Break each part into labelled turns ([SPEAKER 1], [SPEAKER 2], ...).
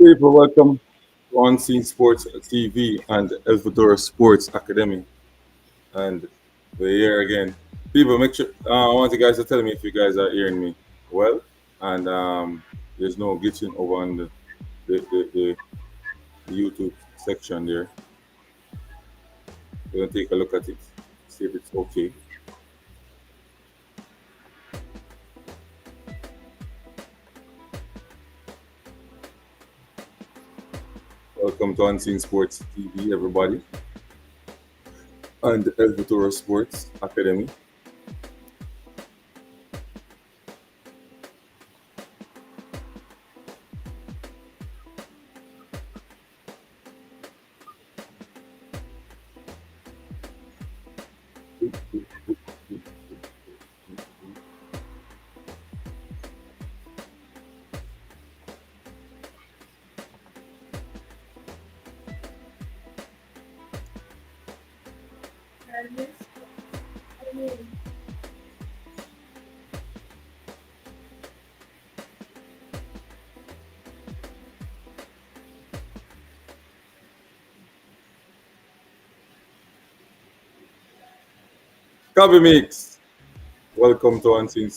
[SPEAKER 1] People, welcome to Unseen Sports TV and Elvador Sports Academy. And we're here again. People, make sure I want you guys to tell me if you guys are hearing me well. And there's no glitching over on the YouTube section there. We're going to take a look at it, see if it's okay. Welcome to Unseen Sports TV, everybody, and Elvador Sports Academy. Copy Mix. Welcome to Unseen.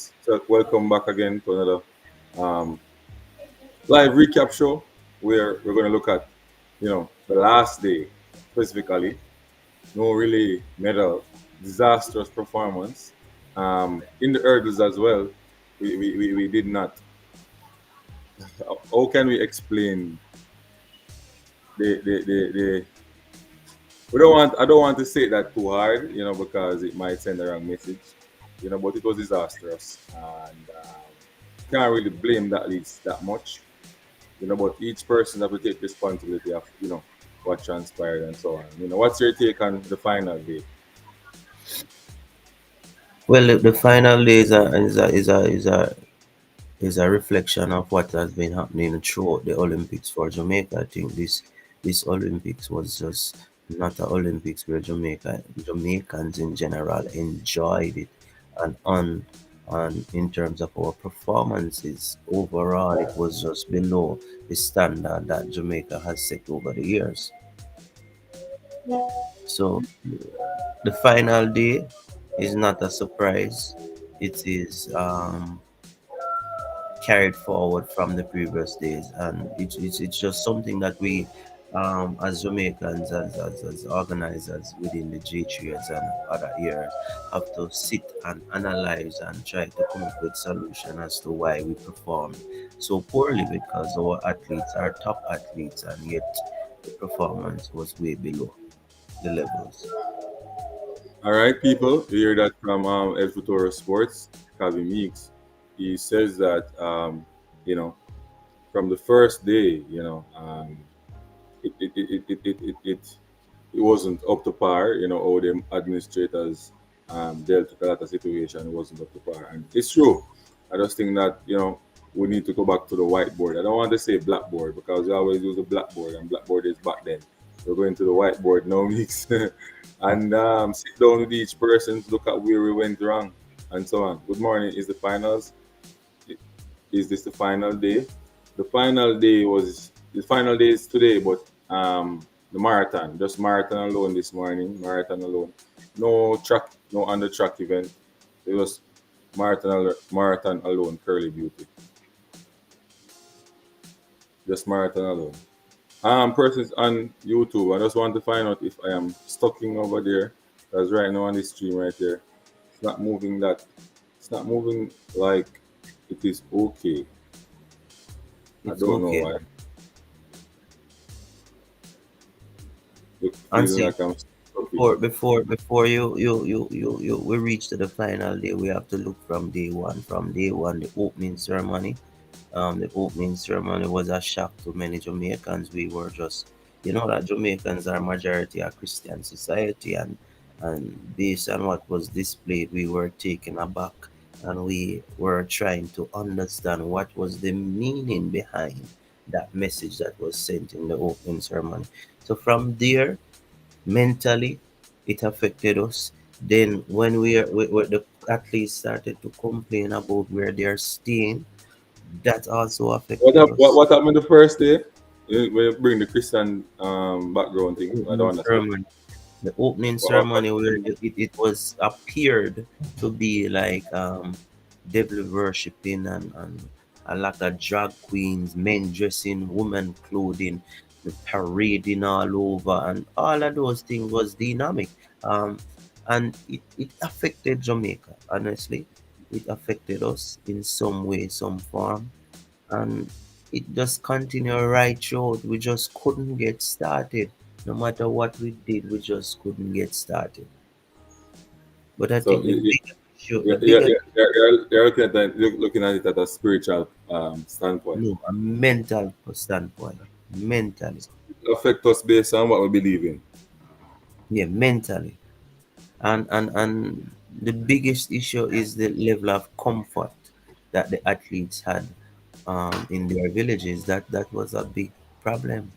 [SPEAKER 1] Welcome back again to another um, live recap show where we're going to look at, the last day specifically. No really medal, disastrous performance. In the hurdles as well, we did not. How can we explain the we don't want I don't want to say that too hard, because it might send the wrong message, but it was disastrous and can't really blame that leads that much, but each person have to take responsibility of, what transpired and so on. What's your take on the final day?
[SPEAKER 2] Well, the final day is a reflection of what has been happening throughout the Olympics for Jamaica. I think this Olympics was just not an Olympics where Jamaicans in general enjoyed it, and in terms of our performances overall, it was just below the standard that Jamaica has set over the years. So the final day is not a surprise. It is carried forward from the previous days, and it's just something that we, as Jamaicans, as organizers within the G3s and other areas, have to sit and analyze and try to come up with solution as to why we perform so poorly, because our athletes are top athletes and yet the performance was way below the levels.
[SPEAKER 1] All right, people, you hear that from El Futuro Sports, Calvin Meeks. He says that, you know, from the first day, it wasn't up to par. All the administrators dealt with a lot of situation. It wasn't up to par, and it's true. I just think that we need to go back to the whiteboard. I don't want to say blackboard because we always use the blackboard, and blackboard is back then. We're going to the whiteboard now, mix, and sit down with each person, look at where we went wrong, and so on. Good morning. Is the finals? Is this the final day? The final day is today, but the marathon, just marathon alone this morning, marathon alone. No track, no under track event. It was marathon alone, Curly Beauty. Just marathon alone. Persons on YouTube, I just want to find out if I am stucking over there. Because right now on this stream right there, it's not moving it's not moving like it is okay. I
[SPEAKER 2] It's
[SPEAKER 1] don't know
[SPEAKER 2] okay.
[SPEAKER 1] why. It
[SPEAKER 2] And
[SPEAKER 1] feeling
[SPEAKER 2] see,
[SPEAKER 1] like I'm stuck.
[SPEAKER 2] before you we reach to the final day, we have to look from day one. From day one, the opening ceremony. The opening ceremony was a shock to many Jamaicans. We were just, that Jamaicans are majority a Christian society, and based on what was displayed, we were taken aback, and we were trying to understand what was the meaning behind that message that was sent in the opening ceremony. So from there, mentally, it affected us. Then when the athletes started to complain about where they're staying, that also
[SPEAKER 1] What,
[SPEAKER 2] affected us.
[SPEAKER 1] what happened the first day? when you bring the Christian background thing, I
[SPEAKER 2] Opening
[SPEAKER 1] don't understand.
[SPEAKER 2] ceremony. The opening
[SPEAKER 1] What
[SPEAKER 2] ceremony where it was appeared to be like devil worshipping and a lot of drag queens, men dressing, women clothing, the parading all over, and all of those things was dynamic. And it affected Jamaica, honestly. It affected us in some way, some form, and it just continued right throughout. We just couldn't get started. No matter what we did, we just couldn't get started. But I
[SPEAKER 1] so
[SPEAKER 2] think
[SPEAKER 1] you,
[SPEAKER 2] the bigger
[SPEAKER 1] you're looking at that, looking at it at a spiritual standpoint.
[SPEAKER 2] no, a mental standpoint, mentally,
[SPEAKER 1] It affect us based on what we believe in.
[SPEAKER 2] yeah, mentally, and the biggest issue is the level of comfort that the athletes had in their villages. That was a big problem.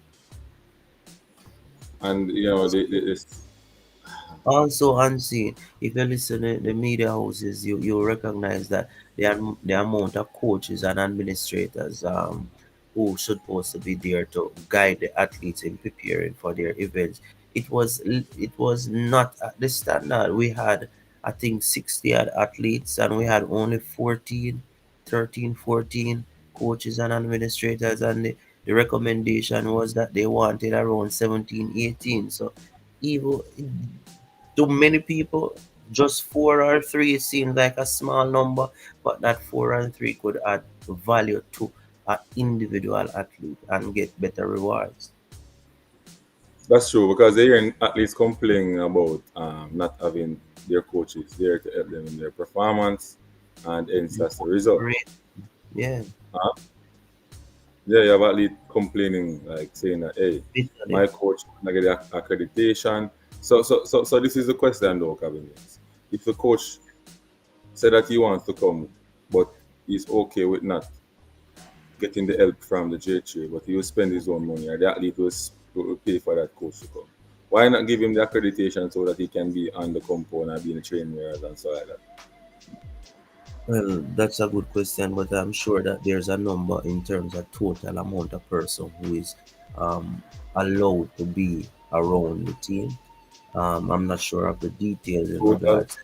[SPEAKER 1] And you know, this
[SPEAKER 2] Also unseen, if you listen to the media houses, you recognize that the amount of coaches and administrators who supposed to be there to guide the athletes in preparing for their events, it was not at the standard. We had, I think, 60 odd athletes, and we had only 14 coaches and administrators, and the recommendation was that they wanted around 17, 18. So even to many people, just four or three seems like a small number, but that four and three could add value to an individual athlete and get better rewards.
[SPEAKER 1] that's true because they hear athletes complaining about not having their coaches there to help them in their performance, and hence that's the result.
[SPEAKER 2] Great. Yeah,
[SPEAKER 1] Huh? Yeah, you have athletes complaining, like saying that, hey,
[SPEAKER 2] literally.
[SPEAKER 1] my coach not get the accreditation. So this is the question though, Kevin. If the coach said that he wants to come, but he's okay with not getting the help from the J3, but he will spend his own money, or the athlete will pay for that coach to come. Why not give him the accreditation so that he can be on the compound and be in the training areas and so like that?
[SPEAKER 2] Well, that's a good question, but I'm sure that there's a number in terms of total amount of person who is um, allowed to be around the team. I'm not sure of the details in
[SPEAKER 1] Total
[SPEAKER 2] regards.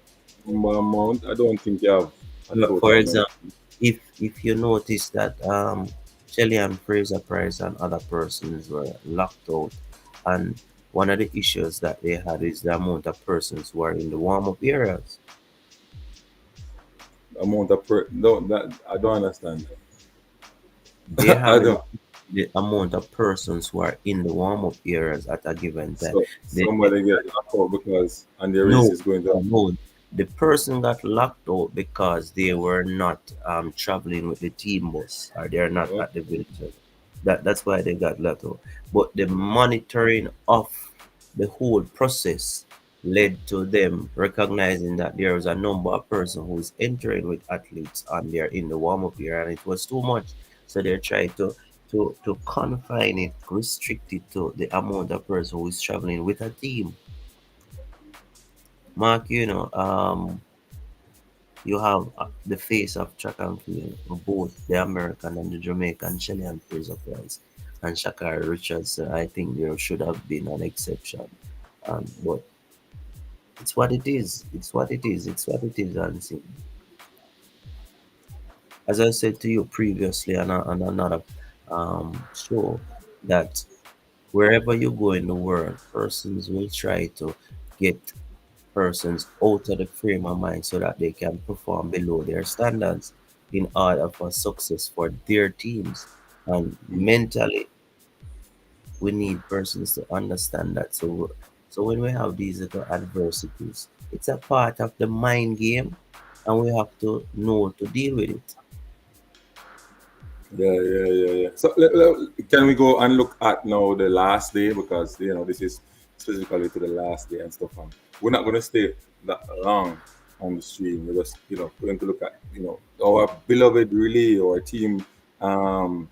[SPEAKER 1] amount, I don't think you have a
[SPEAKER 2] For
[SPEAKER 1] total number.
[SPEAKER 2] example, if you notice that Shelley and Fraser Price and other persons were locked out, and one of the issues that they had is the amount of persons who are in the warm up areas.
[SPEAKER 1] No, that I don't understand.
[SPEAKER 2] They
[SPEAKER 1] I
[SPEAKER 2] have
[SPEAKER 1] don't.
[SPEAKER 2] the amount of persons who are in the warm up areas at a given time.
[SPEAKER 1] So somebody get locked out because and the race
[SPEAKER 2] No,
[SPEAKER 1] is going to.
[SPEAKER 2] no. The person got locked out because they were not traveling with the team bus, or they're not
[SPEAKER 1] Oh,
[SPEAKER 2] at the village. That's why they got locked out. But the monitoring of the whole process led to them recognizing that there was a number of persons who was entering with athletes and they're in the warm up area, and it was too much. So they tried to confine it, restrict it to the amount of person who is traveling with a team. Mark, you have the face of track and field, both the American and the Jamaican, Chilean Fraser Price and Shakari Richards. I think there should have been an exception. But it's what it is. It's what it is. It's what it is. And see, as I said to you previously on another show, that wherever you go in the world, persons will try to get persons out of the frame of mind so that they can perform below their standards in order for success for their teams. And mentally, we need persons to understand that. So when we have these little adversities, it's a part of the mind game, and we have to know to deal with it.
[SPEAKER 1] yeah. So can we go and look at now the last day because you know this is specifically to the last day and stuff. And we're not going to stay that long on the stream. We're just going to look at our beloved relay or um,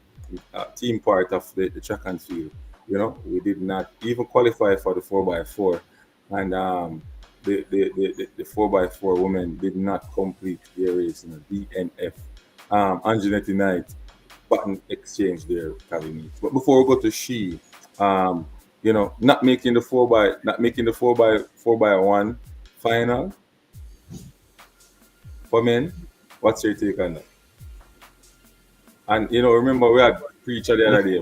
[SPEAKER 1] team part of the track and field. We did not even qualify for the 4x4, and the 4x4 women did not complete their race in the DNF. Anjanette Knight button exchange there, Kavini. But before we go to she, um, not making the four by one final for men. What's your take on that? And remember we had preacher the
[SPEAKER 2] We,
[SPEAKER 1] other day.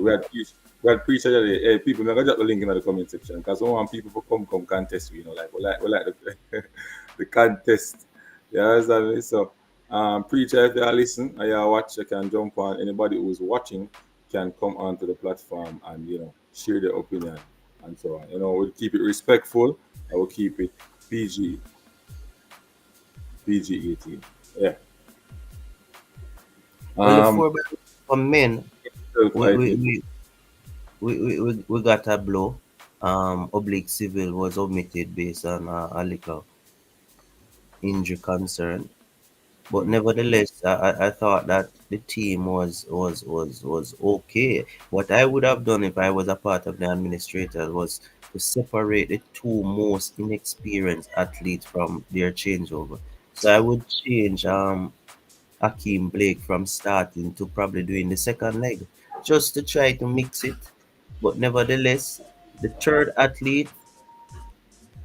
[SPEAKER 1] We had preacher the other day. Hey, people, I'm gonna drop the link in the comment section because we want people to come contest. Like we like the, the contest. You understand me? So, preacher, if you are listening and you are watch, you can jump on. Anybody who is watching can come onto the platform and share their opinion and so on. We'll keep it respectful. I will keep it PG PG 18. Yeah.
[SPEAKER 2] well, the
[SPEAKER 1] Um.
[SPEAKER 2] 4x for men, we,
[SPEAKER 1] I
[SPEAKER 2] we,
[SPEAKER 1] think.
[SPEAKER 2] we, we got a blow. Oblique civil was omitted based on a little injury concern. But
[SPEAKER 1] Mhm.
[SPEAKER 2] nevertheless, I thought that the team was okay. What I would have done if I was a part of the administrator was to separate the two most inexperienced athletes from their changeover. So I would change Hakeem Blake from starting to probably doing the second leg, just to try to mix it. But nevertheless, the third athlete,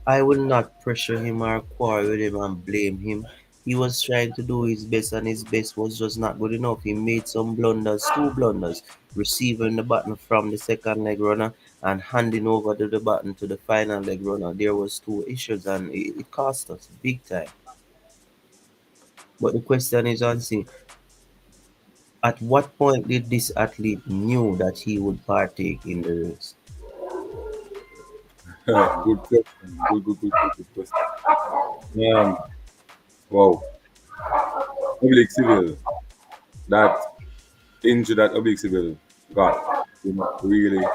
[SPEAKER 2] I will not pressure him or quarrel with him and blame him. He was trying to do his best, and his best was just not good enough. He made some blunders, two blunders, receiving the button from the second leg runner and handing over the button to the final leg runner. There was two issues, and it cost us big time. But the question is, Ansi, at what point did this athlete knew that he would partake in the race?
[SPEAKER 1] Good question. Good question. Um, wow. Public civil, that injury that public civil got, really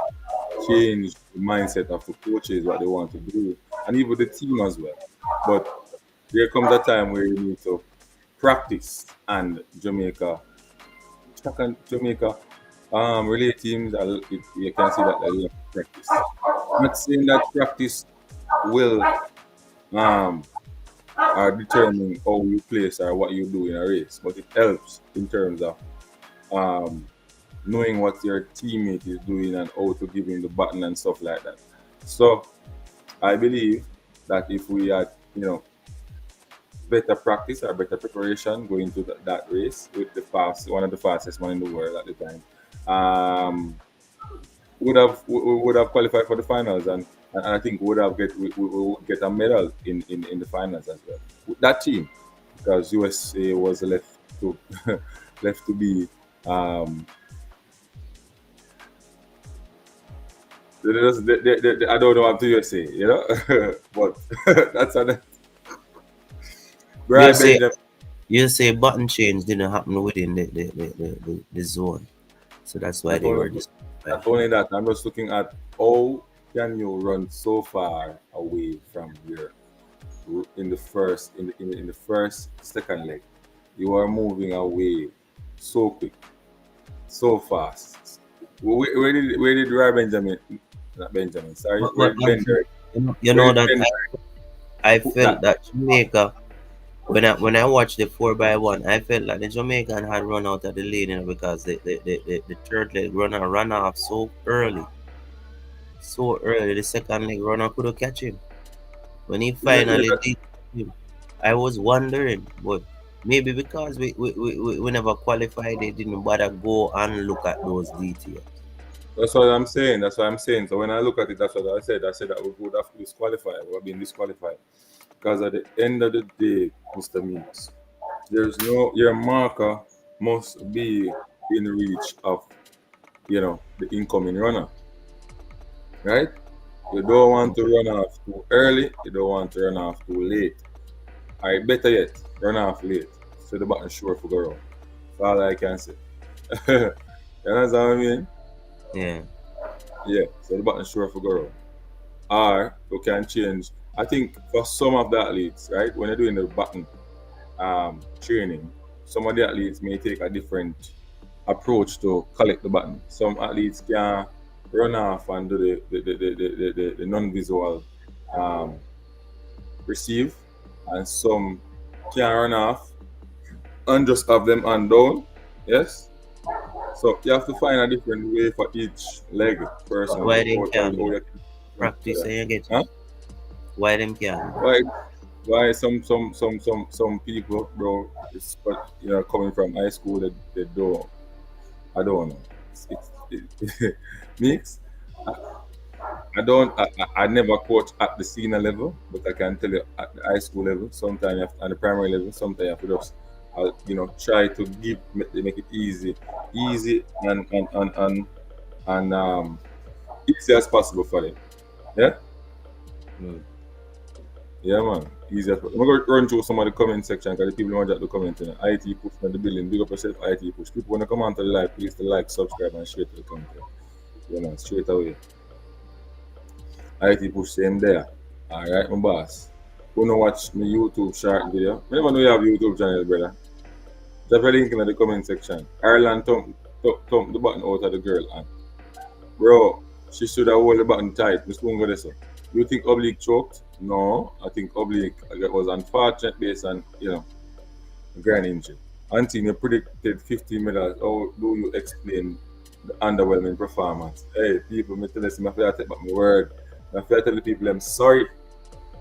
[SPEAKER 1] changed the mindset of the coaches, what they want to do, and even the team as well. But there comes a time where you need to practice, and Jamaica, relay teams, you can see that they love practice. Not saying that practice will um determine how you place or what you do in a race, but it helps in terms of um, knowing what your teammate is doing and how to give him the button and stuff like that. So I believe that if we had, better practice or better preparation going to that race with one of the fastest one in the world at the time, would have qualified for the finals, and I think we would get a medal in the finals as well with that team, because USA was left to left to be um I don't know what to say, but that's an
[SPEAKER 2] You
[SPEAKER 1] Brian
[SPEAKER 2] say
[SPEAKER 1] Benjamin.
[SPEAKER 2] you say button change didn't happen within the zone. So that's why
[SPEAKER 1] Not
[SPEAKER 2] they were
[SPEAKER 1] only
[SPEAKER 2] disqualified.
[SPEAKER 1] not only that, I'm just looking at how can you run so far away from your in the first in the first second leg. You are moving away so quick, so fast. Where did Ray Benjamin, not Benjamin, sorry,
[SPEAKER 2] But
[SPEAKER 1] where did
[SPEAKER 2] Nancy,
[SPEAKER 1] Bender,
[SPEAKER 2] you
[SPEAKER 1] where
[SPEAKER 2] know
[SPEAKER 1] did
[SPEAKER 2] that
[SPEAKER 1] Bender
[SPEAKER 2] I
[SPEAKER 1] put
[SPEAKER 2] felt
[SPEAKER 1] that?
[SPEAKER 2] that Jamaica, when I watched the 4x1, I felt like the Jamaican had run out of the lane, because the third leg runner ran off so early. The second leg runner couldn't catch him. When he finally did him, I was wondering, but maybe because we never qualified, they didn't bother go and look at those details.
[SPEAKER 1] That's what I'm saying. That's what I'm saying. So when I look at it, that's what I said. I said that we would have to disqualify. We have been disqualified because at the end of the day, Mr. Meeks, there's no your marker must be in reach of the incoming runner, right? You don't want to run off too early. You don't want to run off too late. All right, better yet, run off late. So the button sure for go wrong. That's all I can say. You understand what I mean?
[SPEAKER 2] Yeah.
[SPEAKER 1] Yeah. So the button sure for go wrong. Or you can change. I think for some of the athletes, right, when you're doing the button training, some of the athletes may take a different approach to collect the button. Some athletes can run off and do the non-visual um, receive, and some can run off and just have them on down. Yes, So you have to find a different way for each leg personally.
[SPEAKER 2] Why them
[SPEAKER 1] How
[SPEAKER 2] can
[SPEAKER 1] you
[SPEAKER 2] though?
[SPEAKER 1] can put
[SPEAKER 2] Practice
[SPEAKER 1] together.
[SPEAKER 2] and you get it.
[SPEAKER 1] Huh?
[SPEAKER 2] Why them can?
[SPEAKER 1] Why some people, bro, it's but coming from high school they don't. I don't know. It's mix. I don't. I never coach at the senior level, but I can tell you at the high school level, sometimes at the primary level, sometimes you have to just, try to make it easy and easy as possible for them. Yeah,
[SPEAKER 2] Mm.
[SPEAKER 1] yeah, man. Easy as possible. I'm gonna run through some of the comment section because the people want to comment. IT push on the building. Big up yourself, IT push. People want to come onto the live, please to like, subscribe, and share to the content. Yeah, man. Straight away. IT push same there. Alright, my boss. Wanna watch my YouTube short video? I never know you have YouTube channel, brother. Drop a link in the comment section. Ireland thump the button out of the girl and bro, she should have hold the button tight. Miss Mungo this. You think Oblique choked? No, I think Oblique was unfortunate based on grand injury. Auntie, you predicted 15 medals. How do you explain the underwhelming performance? Hey, people, me tell you, I feel take back my word. I feel tell the people I'm sorry.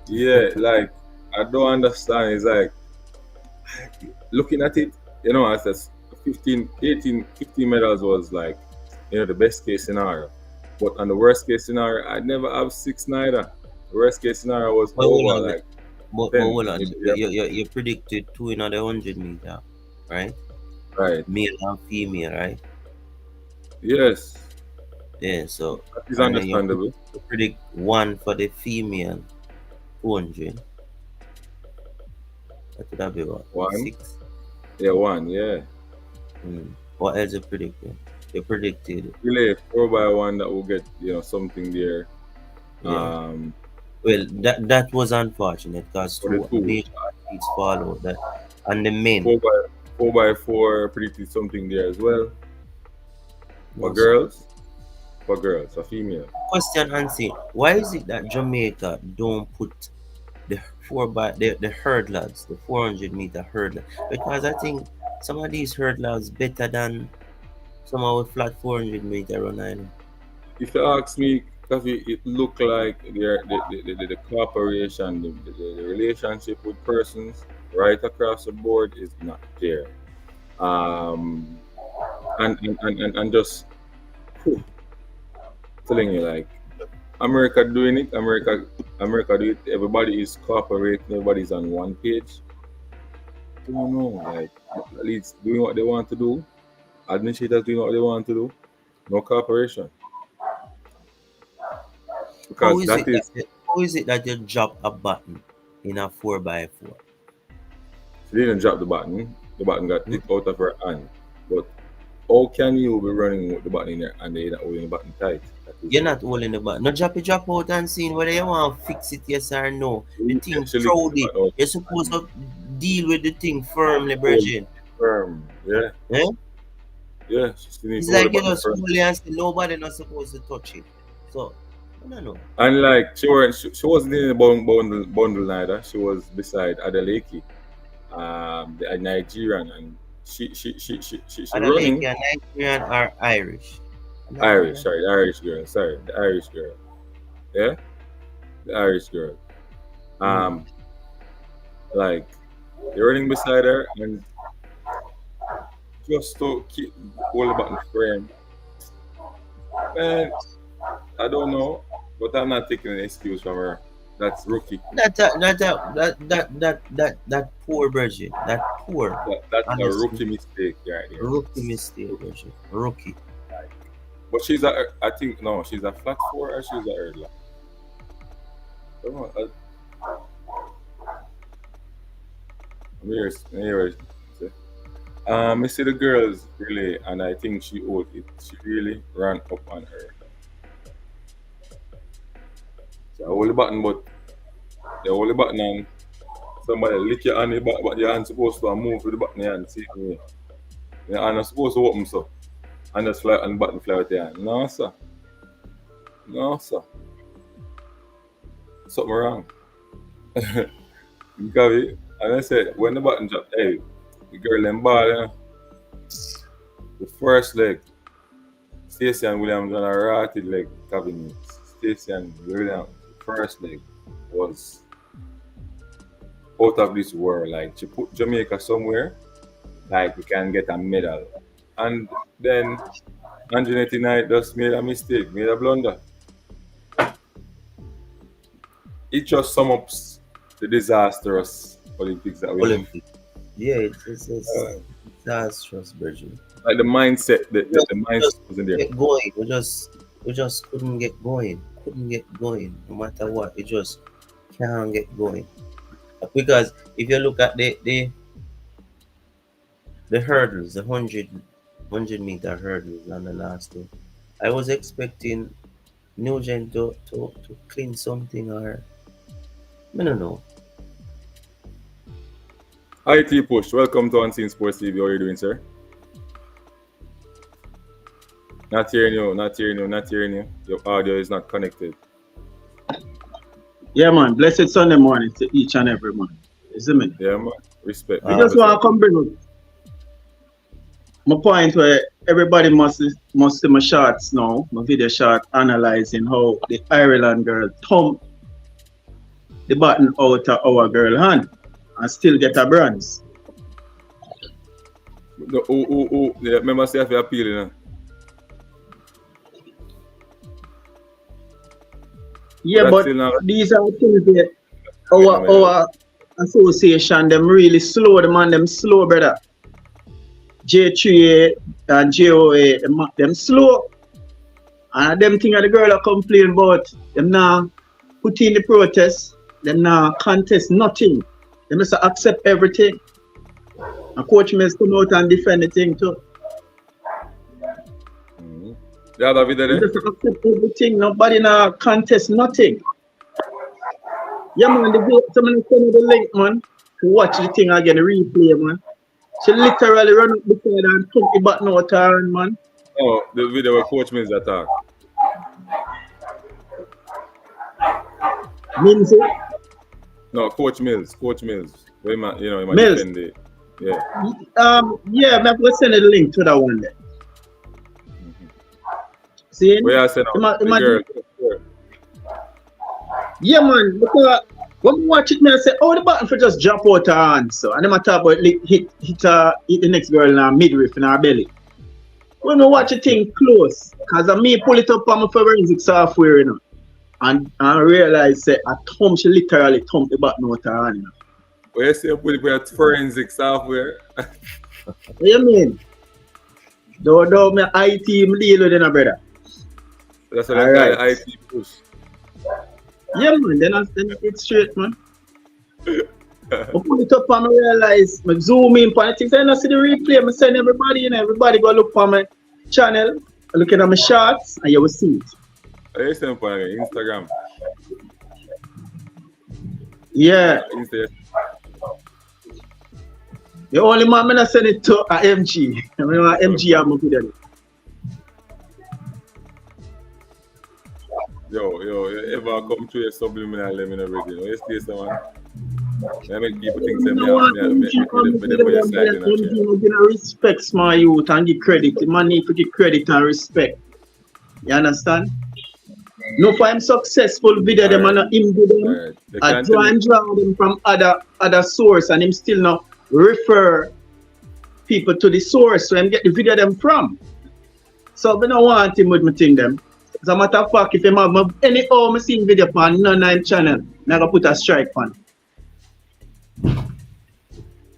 [SPEAKER 1] Yeah, like I don't understand. It's like looking at it, as a 15, 18, 15 medals was like, the best case scenario. But on the worst case scenario, I never have six neither. The worst case scenario was
[SPEAKER 2] But hold
[SPEAKER 1] over
[SPEAKER 2] on,
[SPEAKER 1] like
[SPEAKER 2] but
[SPEAKER 1] 10.
[SPEAKER 2] hold on. You predicted two in the 100 meter, right?
[SPEAKER 1] Right.
[SPEAKER 2] Male and female, right?
[SPEAKER 1] Yes,
[SPEAKER 2] Yeah. So
[SPEAKER 1] that is
[SPEAKER 2] and then
[SPEAKER 1] understandable.
[SPEAKER 2] you predict one for the female 200. That would have been what
[SPEAKER 1] One.
[SPEAKER 2] six.
[SPEAKER 1] Yeah, one, yeah.
[SPEAKER 2] Mm. What else you predicted? You predicted,
[SPEAKER 1] Relay 4x1 that will get, something there.
[SPEAKER 2] yeah.
[SPEAKER 1] Um
[SPEAKER 2] Well, that was unfortunate because
[SPEAKER 1] for the
[SPEAKER 2] two
[SPEAKER 1] two.
[SPEAKER 2] major athletes followed that, and the men
[SPEAKER 1] 4x4 predicted something there as well. For
[SPEAKER 2] no sir.
[SPEAKER 1] girls, for female.
[SPEAKER 2] Question answered. Why is it that Jamaica don't put the the hurdlers, the 400-meter hurdler? Because I think some of these hurdlers better than some of the flat 400-meter run. I know.
[SPEAKER 1] If you ask me, Coffee, it look like the cooperation, the relationship with persons right across the board is not there. Um, and just whew, telling you like America doing it, America do it. Everybody is cooperating. Everybody's on one page. Don't know, like at least doing what they want to do. Administrators doing what they want to do. No cooperation
[SPEAKER 2] How
[SPEAKER 1] because
[SPEAKER 2] is
[SPEAKER 1] that
[SPEAKER 2] it that
[SPEAKER 1] is
[SPEAKER 2] how is it that you drop a button in a 4x4?
[SPEAKER 1] she didn't drop the button. The button got
[SPEAKER 2] Hmm?
[SPEAKER 1] it out of her hand. But how can you be running with the button in your hand and you're not holding the button tight? That is
[SPEAKER 2] You're not holding the button. No drop it, drop out and seeing whether you want to fix it, yes or no. The
[SPEAKER 1] you
[SPEAKER 2] thing
[SPEAKER 1] actually get the
[SPEAKER 2] crowded.
[SPEAKER 1] button out
[SPEAKER 2] You're supposed
[SPEAKER 1] and
[SPEAKER 2] to deal with the thing firmly,
[SPEAKER 1] hold
[SPEAKER 2] Virgin.
[SPEAKER 1] it firm. Yeah,
[SPEAKER 2] Eh?
[SPEAKER 1] yeah. She still need
[SPEAKER 2] It's
[SPEAKER 1] to hold the
[SPEAKER 2] like you
[SPEAKER 1] button
[SPEAKER 2] just
[SPEAKER 1] firm.
[SPEAKER 2] hold it and say nobody not supposed to touch it. So, I don't know.
[SPEAKER 1] And like she wasn't in the bundle neither. She was beside Adeleke, the Nigerian, and she
[SPEAKER 2] Are they
[SPEAKER 1] running
[SPEAKER 2] Nigerian or Irish?
[SPEAKER 1] Irish.
[SPEAKER 2] Nigerian?
[SPEAKER 1] Sorry, the Irish girl. Sorry, the Irish girl. Yeah, the Irish girl.
[SPEAKER 2] Mm.
[SPEAKER 1] Um, like you're running beside her, and just to keep hold the button firm. Man, I don't know, but I'm not taking an excuse from her. That's rookie.
[SPEAKER 2] That poor Virgin. That poor.
[SPEAKER 1] That's a
[SPEAKER 2] Honestly.
[SPEAKER 1] rookie mistake right there.
[SPEAKER 2] Rookie
[SPEAKER 1] That's
[SPEAKER 2] mistake,
[SPEAKER 1] rookie.
[SPEAKER 2] Virgin. Rookie.
[SPEAKER 1] Like, but she's a, I think no, she's a flat four or she's a hurdler. Come on, I'm here. I see the girls really, and I think she owed it. She really ran up on her. So I hold the button, but you hold the button and somebody lick your hand, but your hand supposed to move with the button in your hand. See me? Your hand is supposed to open so, and just fly and button fly with your hand. No sir, no sir, something wrong. Because and I said when the button drop, hey, the girl them ball, The first leg, Stacey and Williams on a rotted leg cabinet. Stacey and Williams, first leg was out of this world. Like she put Jamaica somewhere, like we can get a medal. And then Anjanette Knight just made a mistake, made a blunder. It just sums up the disastrous Olympics that we have.
[SPEAKER 2] Olympic. Yeah, it's disastrous, Bridget.
[SPEAKER 1] Like the mindset, the
[SPEAKER 2] Just
[SPEAKER 1] mindset wasn't there.
[SPEAKER 2] get going. We just couldn't get going. Couldn't get going. No matter what, it just can't get going. Because if you look at the hurdles, the 100 meter hurdles on the last day, I was expecting Nugent to clean something, or I don't know.
[SPEAKER 1] IT Push, welcome to Unseen Sports TV. How are you doing, sir? Not hearing you, not hearing you, not hearing you. Your audio is not connected.
[SPEAKER 3] Yeah, man. Blessed Sunday morning to each and every man. Isn't it?
[SPEAKER 1] Yeah, man. Respect.
[SPEAKER 3] I just want to come bring up my point where everybody must see my shots now, my video shot analyzing how the Ireland girl thumped the button out of our girl hand and still get a bronze.
[SPEAKER 1] No, yeah, remember say if you're appealing.
[SPEAKER 3] Yeah, but these are things that our association, them really slow, them slow, brother. J3A and JOA, them slow. And them things the girl are complain about, them now put in the protest, them now contest nothing. They must accept everything. And coach must come out and defend the thing too.
[SPEAKER 1] Yeah, David,
[SPEAKER 3] they just accept everything, nobody now contest nothing. Yeah, man, someone send me the link, man, to watch the thing again, the replay, man. She literally run up the side and took the button out her hand, man.
[SPEAKER 1] Oh, the video where Coach Mills attack.
[SPEAKER 3] Means it?
[SPEAKER 1] No, Coach Mills. Where man, he might
[SPEAKER 3] Mills.
[SPEAKER 1] defend it. Yeah.
[SPEAKER 3] Yeah, I'm going to send the link to that one there. See?
[SPEAKER 1] Where I said the girl.
[SPEAKER 3] Yeah, man, because when I watch it, I say, oh, the button for just jump out her hand. So, and then I talk about hit the next girl in her midriff in her belly. When I watch the thing close, because me pull it up on my forensic software, you know, and I realize that she literally thumped the button out her hand. You know.
[SPEAKER 1] Well, you say you put it with forensic software.
[SPEAKER 3] What do you mean? Don't my IT deal with it, brother.
[SPEAKER 1] That's what I call IT push.
[SPEAKER 3] Yeah, man, then it's straight, man. I put it up and I realize, I zoom in on the things, and I see the replay, I send everybody, you know, everybody go look on my channel, looking at my shots, and you will see it.
[SPEAKER 1] I send for Instagram.
[SPEAKER 3] Yeah. The only man I send it to a MG. I mean, MG I'm up with it.
[SPEAKER 1] Yo, you ever come to a subliminal let me know already? You stay someone. I make people think that
[SPEAKER 3] MG respects my youth and give credit. The man need to give credit and respect. You understand? No, for him successful video, them and him do them. I draw them from other source, and him still not refer people to the source where him get the video them from. So I don't want him with me thing them. As a matter of fact, if him have any I seen video on none channel, I'm gonna put a strike on.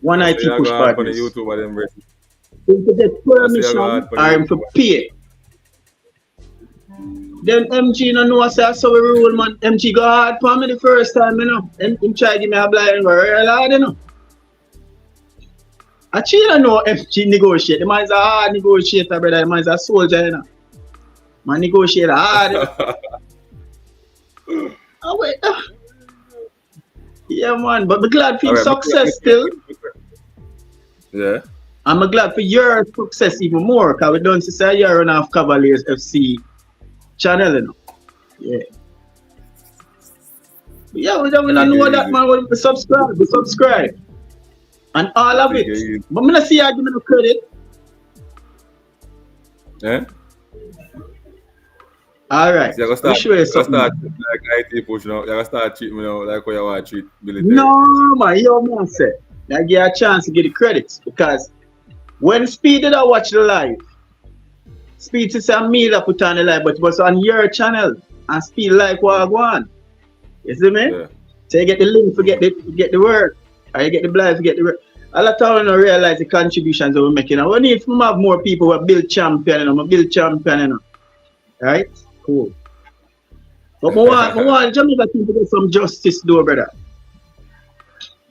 [SPEAKER 3] One IT push partners. Him to get permission or him to pay. Then MG no know say so we rule, man. MG go hard for me the first time, you know. Him try to give me a blind go real hard, you know. I don't know MG negotiate. The man is a hard negotiator, brother. The man is a soldier, you know. Man negotiate hard. Oh, wait. Yeah, man. But I'm glad for your success still.
[SPEAKER 1] Yeah.
[SPEAKER 3] I'm glad for your success even more. Because we don't say you're run off Cavaliers FC channel, you know. Yeah. But yeah, we don't know that, man. We subscribe. And all of it. But I'm going to see you give me no credit.
[SPEAKER 1] Eh?
[SPEAKER 3] All right.
[SPEAKER 1] See, I gotta
[SPEAKER 3] We
[SPEAKER 1] start.
[SPEAKER 3] show you
[SPEAKER 1] I gotta start
[SPEAKER 3] something.
[SPEAKER 1] treating me like IT push now. I gotta start treating me now like how you want to treat military.
[SPEAKER 3] No, man, yo, man, say. I give you a chance to get the credits because when Speed did I watch the live, Speed to say me that put on the live, but it was on your channel and Speed like what I want. You see me?
[SPEAKER 1] Yeah.
[SPEAKER 3] So you get the link,
[SPEAKER 1] Mm-hmm.
[SPEAKER 3] forget the word. Or you get the blind, forget the word. A lot of people don't realize the contributions that we're making. And we need to have more people who build champion, build champion, Right? Cool. But I want Jamaica team to get some justice though, brother.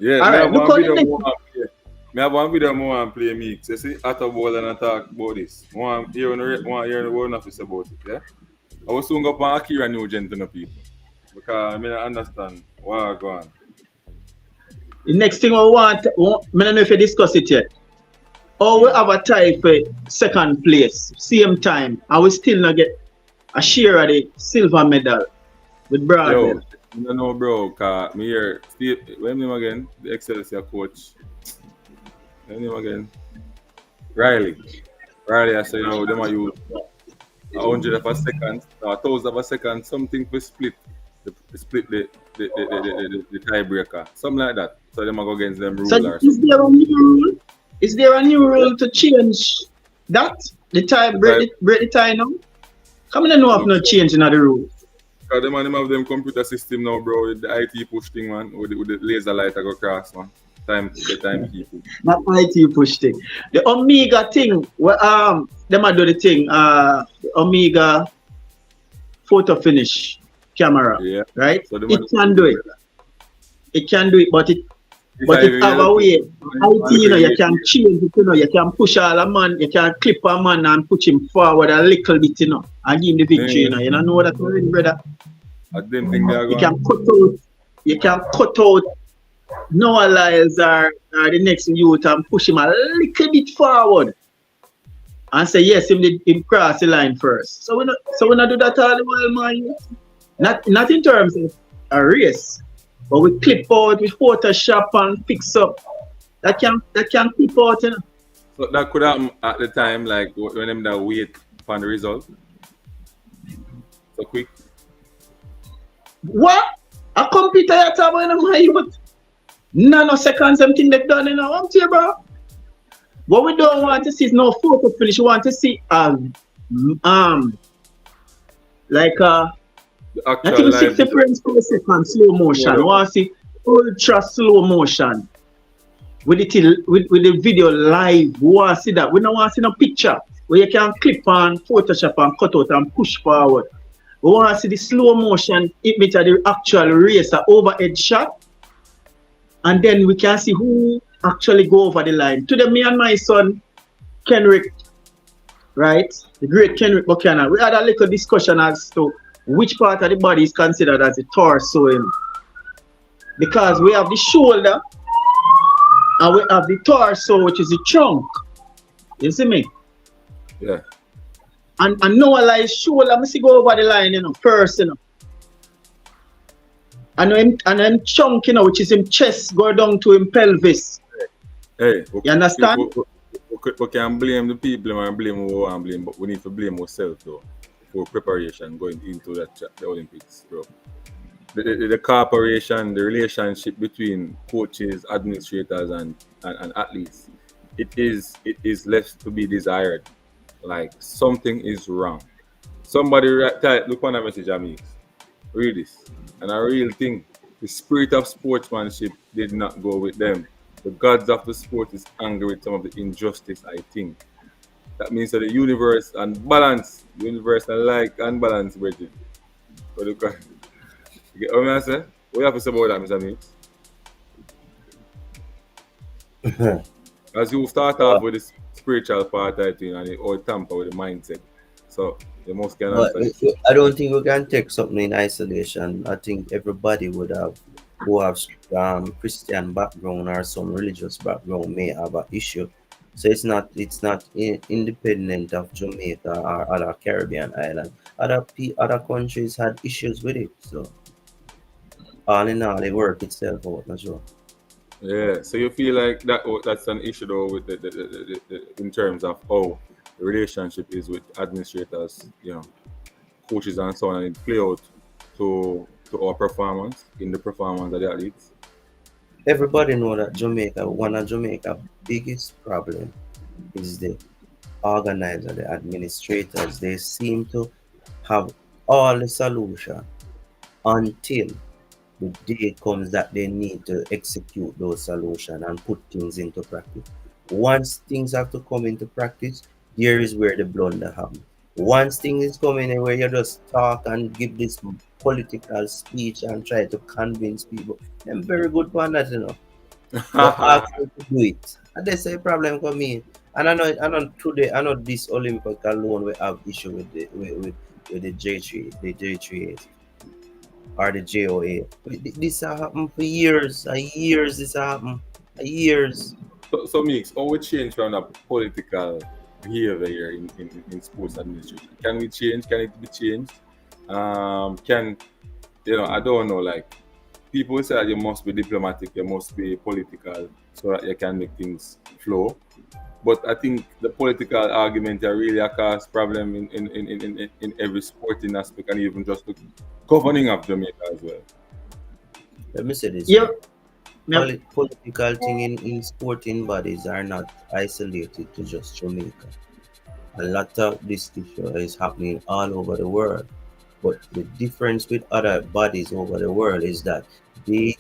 [SPEAKER 1] Yeah,
[SPEAKER 3] All
[SPEAKER 1] me
[SPEAKER 3] right,
[SPEAKER 1] have
[SPEAKER 3] look
[SPEAKER 1] one
[SPEAKER 3] how the
[SPEAKER 1] video
[SPEAKER 3] next
[SPEAKER 1] more and play. Me have one video more and play me. So see, after ball and I talk about this. One hear the word office about it, yeah? I was soon go on Akira Nugent to the people. Because I mean I understand what go on.
[SPEAKER 3] the next thing I don't know if you discuss it yet. Oh, we have a tie for second place, same time, and we still not get a share of the silver medal with
[SPEAKER 1] Yo,
[SPEAKER 3] Broadwell.
[SPEAKER 1] you know bro, cause me here Steve when name again? The Excelsior coach. When name again? Riley. Riley I say yo, them are use 100 of a second, 1,000 of a second, something to split split the tiebreaker. Something like that. So them are go against them
[SPEAKER 3] So
[SPEAKER 1] rule or
[SPEAKER 3] is
[SPEAKER 1] something.
[SPEAKER 3] there a new rule? Is there a new rule to change that? The tie
[SPEAKER 1] The type
[SPEAKER 3] break the tie now? Come on, know if
[SPEAKER 1] look
[SPEAKER 3] no change in the rules.
[SPEAKER 1] cause them have them computer system now, bro, with the IT push thing, man, with the laser light I go cross, man. The timekeeping.
[SPEAKER 3] Not IT push thing. The Omega thing, where them a do the thing, the Omega photo finish camera,
[SPEAKER 1] Yeah.
[SPEAKER 3] right?
[SPEAKER 1] So the
[SPEAKER 3] It
[SPEAKER 1] man
[SPEAKER 3] can do it. It can do it, but
[SPEAKER 1] if I even
[SPEAKER 3] have a
[SPEAKER 1] look
[SPEAKER 3] way. IT,
[SPEAKER 1] look at
[SPEAKER 3] you can change it, you can push all a man, you can clip a man and push him forward a little bit, and give him the victory, You don't know that already, brother.
[SPEAKER 1] I didn't think they are
[SPEAKER 3] You
[SPEAKER 1] going.
[SPEAKER 3] can cut out Noah Lyles or the next youth and push him a little bit forward and say yes, him cross the line first. So we not do that all the while, man. Not in terms of a race, but we clip out, we Photoshop and fix up. That can clip out,
[SPEAKER 1] So that could happen at the time, like when them that wait for the result. So quick.
[SPEAKER 3] What? A computer you talk about my youth? Nanoseconds, something they've done in our here, bro. What we don't want to see is no photo finish. We want to see like
[SPEAKER 1] The
[SPEAKER 3] not
[SPEAKER 1] actual
[SPEAKER 3] even
[SPEAKER 1] live
[SPEAKER 3] 60 frames per second slow motion. We want to see ultra slow motion with the video live. We want to see that. We don't want to see no picture where you can clip on Photoshop and cut out and push forward. We want to see the slow motion image of the actual racer overhead shot, and then we can see who actually go over the line. Today, me and my son Kenrick, right, the great Kenrick Buchanan, we had a little discussion as to which part of the body is considered as the torso, because we have the shoulder and we have the torso, which is the trunk. You see me?
[SPEAKER 1] Yeah.
[SPEAKER 3] And Noah Lyles shoulder, I see go over the line, first, And then chunk, which is him chest, go down to him pelvis.
[SPEAKER 1] Hey,
[SPEAKER 3] You understand?
[SPEAKER 1] we can blame the people and blame who we want to blame, but we need to blame ourselves though for preparation going into the Olympics, bro. The cooperation, the relationship between coaches, administrators, and athletes, it is left to be desired. Like something is wrong. Somebody look on that message, Amix. Read this. And a real thing. The spirit of sportsmanship did not go with them. The gods of the sport is angry with some of the injustice, I think. That means that the universe and balance, universe and like and balance, Bridget. But you get what I say? What you have to say about that, Mr. Mix? As you start off with the spiritual part, I think, and or tamper with the mindset. So you must can
[SPEAKER 2] But
[SPEAKER 1] answer this.
[SPEAKER 2] I don't think we can take something in isolation. I think everybody would have who have Christian background or some religious background may have an issue. So it's not independent of Jamaica or other Caribbean island. Other countries had issues with it. So all in all, it worked itself out as well.
[SPEAKER 1] Yeah. So you feel like that's an issue though with in terms of how the relationship is with administrators, coaches and so on, and it play out to our performance in the performance of the athletes.
[SPEAKER 2] Everybody know that Jamaica, one of Jamaica's biggest problem is the organizer, the administrators. They seem to have all the solution until the day comes that they need to execute those solutions and put things into practice. Once things have to come into practice, here is where the blunder happens. Once things is coming in where you just talk and give this political speech and try to convince people, I'm very good for that, But ask them to do it. And that's a problem for me. And I know today, I know this Olympic alone we have issue with the J3, the J3 or the JOA. This has happened for years and years. This happened for years.
[SPEAKER 1] So Mix, how we change from a political behavior here in sports administration? Can we change? Can it be changed? Can I don't know, like people say that you must be diplomatic, you must be political so that you can make things flow. But I think the political argument are really a cause problem in every sporting aspect and even just the governing of Jamaica as well.
[SPEAKER 2] Let me say this.
[SPEAKER 3] Yep.
[SPEAKER 2] Political thing in sporting bodies are not isolated to just Jamaica. A lot of this issue is happening all over the world. But the difference with other bodies over the world is that they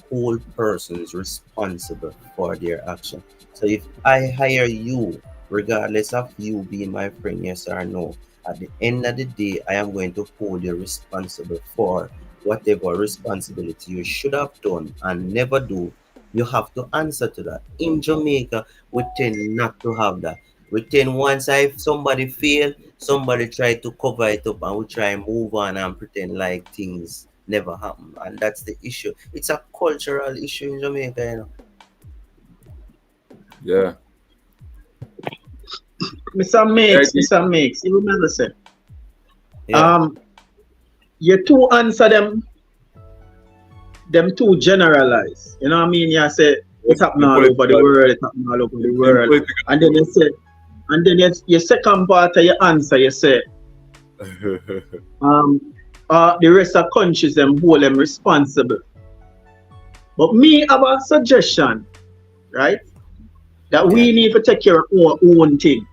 [SPEAKER 2] hold persons responsible for their action. So if I hire you, regardless of you being my friend, yes or no, at the end of the day, I am going to hold you responsible for whatever responsibility you should have done and never do. You have to answer to that. In Jamaica, we tend not to have that. We tend once if somebody fail, somebody try to cover it up and we try and move on and pretend like things never happen. And that's the issue. It's a cultural issue in Jamaica,
[SPEAKER 1] Yeah.
[SPEAKER 3] Mr. Mix, you remember say,
[SPEAKER 2] Yeah.
[SPEAKER 3] you two answer them too generalize. You know what I mean? You say it's happening all over the world, it's happening all over the world. And then you say, and then your second part of your answer, you say, the rest of countries them hold them responsible. But me have a suggestion, right? That we need to take care of our own thing.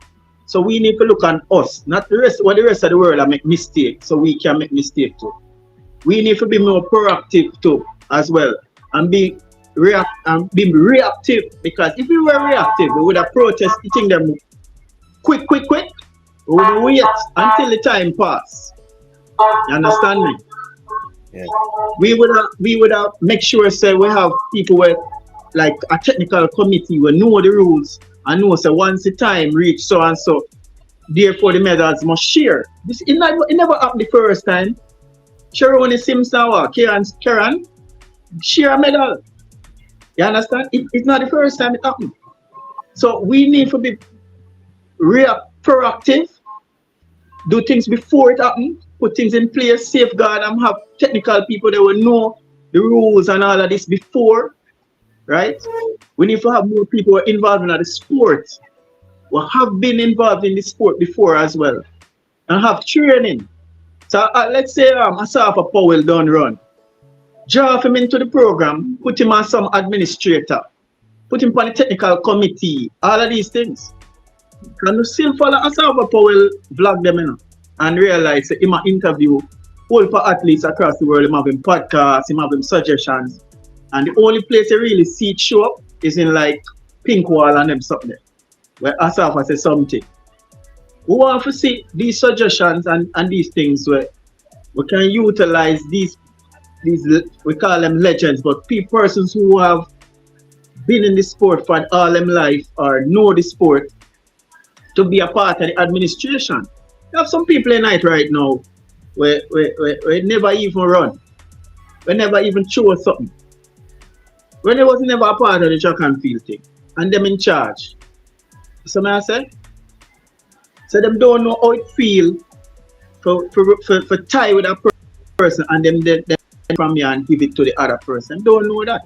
[SPEAKER 3] So we need to look on us, not the rest. What the rest of the world make mistakes, so we can make mistake too. We need to be more proactive too, as well, and be reactive. Because if we were reactive, we would have protested them quick. We would wait until the time pass. You understand me?
[SPEAKER 2] Yeah.
[SPEAKER 3] We would have make sure say we have people with like a technical committee will know the rules and know so once the time reach so and so, therefore the medals must share. This it never happened the first time. Sharon Simpson or Karen share a medal. You understand? It's not the first time it happened. So we need to be proactive, do things before it happens, put things in place, safeguard and have technical people that will know the rules and all of this before. Right? We need to have more people involved in the sport who have been involved in the sport before as well and have training. So let's say Asafa Powell done run. Draw him into the program, put him as some administrator, put him on the technical committee, all of these things. Can you still follow Asafa Powell vlog them and realize that he might interview all for athletes across the world, him having podcasts, him having suggestions. And the only place you really see it show up is in like Pink Wall and them something there, where Asafa says something. We want to see these suggestions and these things where we can utilize these we call them legends, but persons who have been in the sport for all them life or know the sport to be a part of the administration. You have some people in it right now where never even run, we never even show something. When they was never a part of the track and field thing, and them in charge. So I say, so them don't know how it feel for tie with a person and then from here and give it to the other person. Don't know that.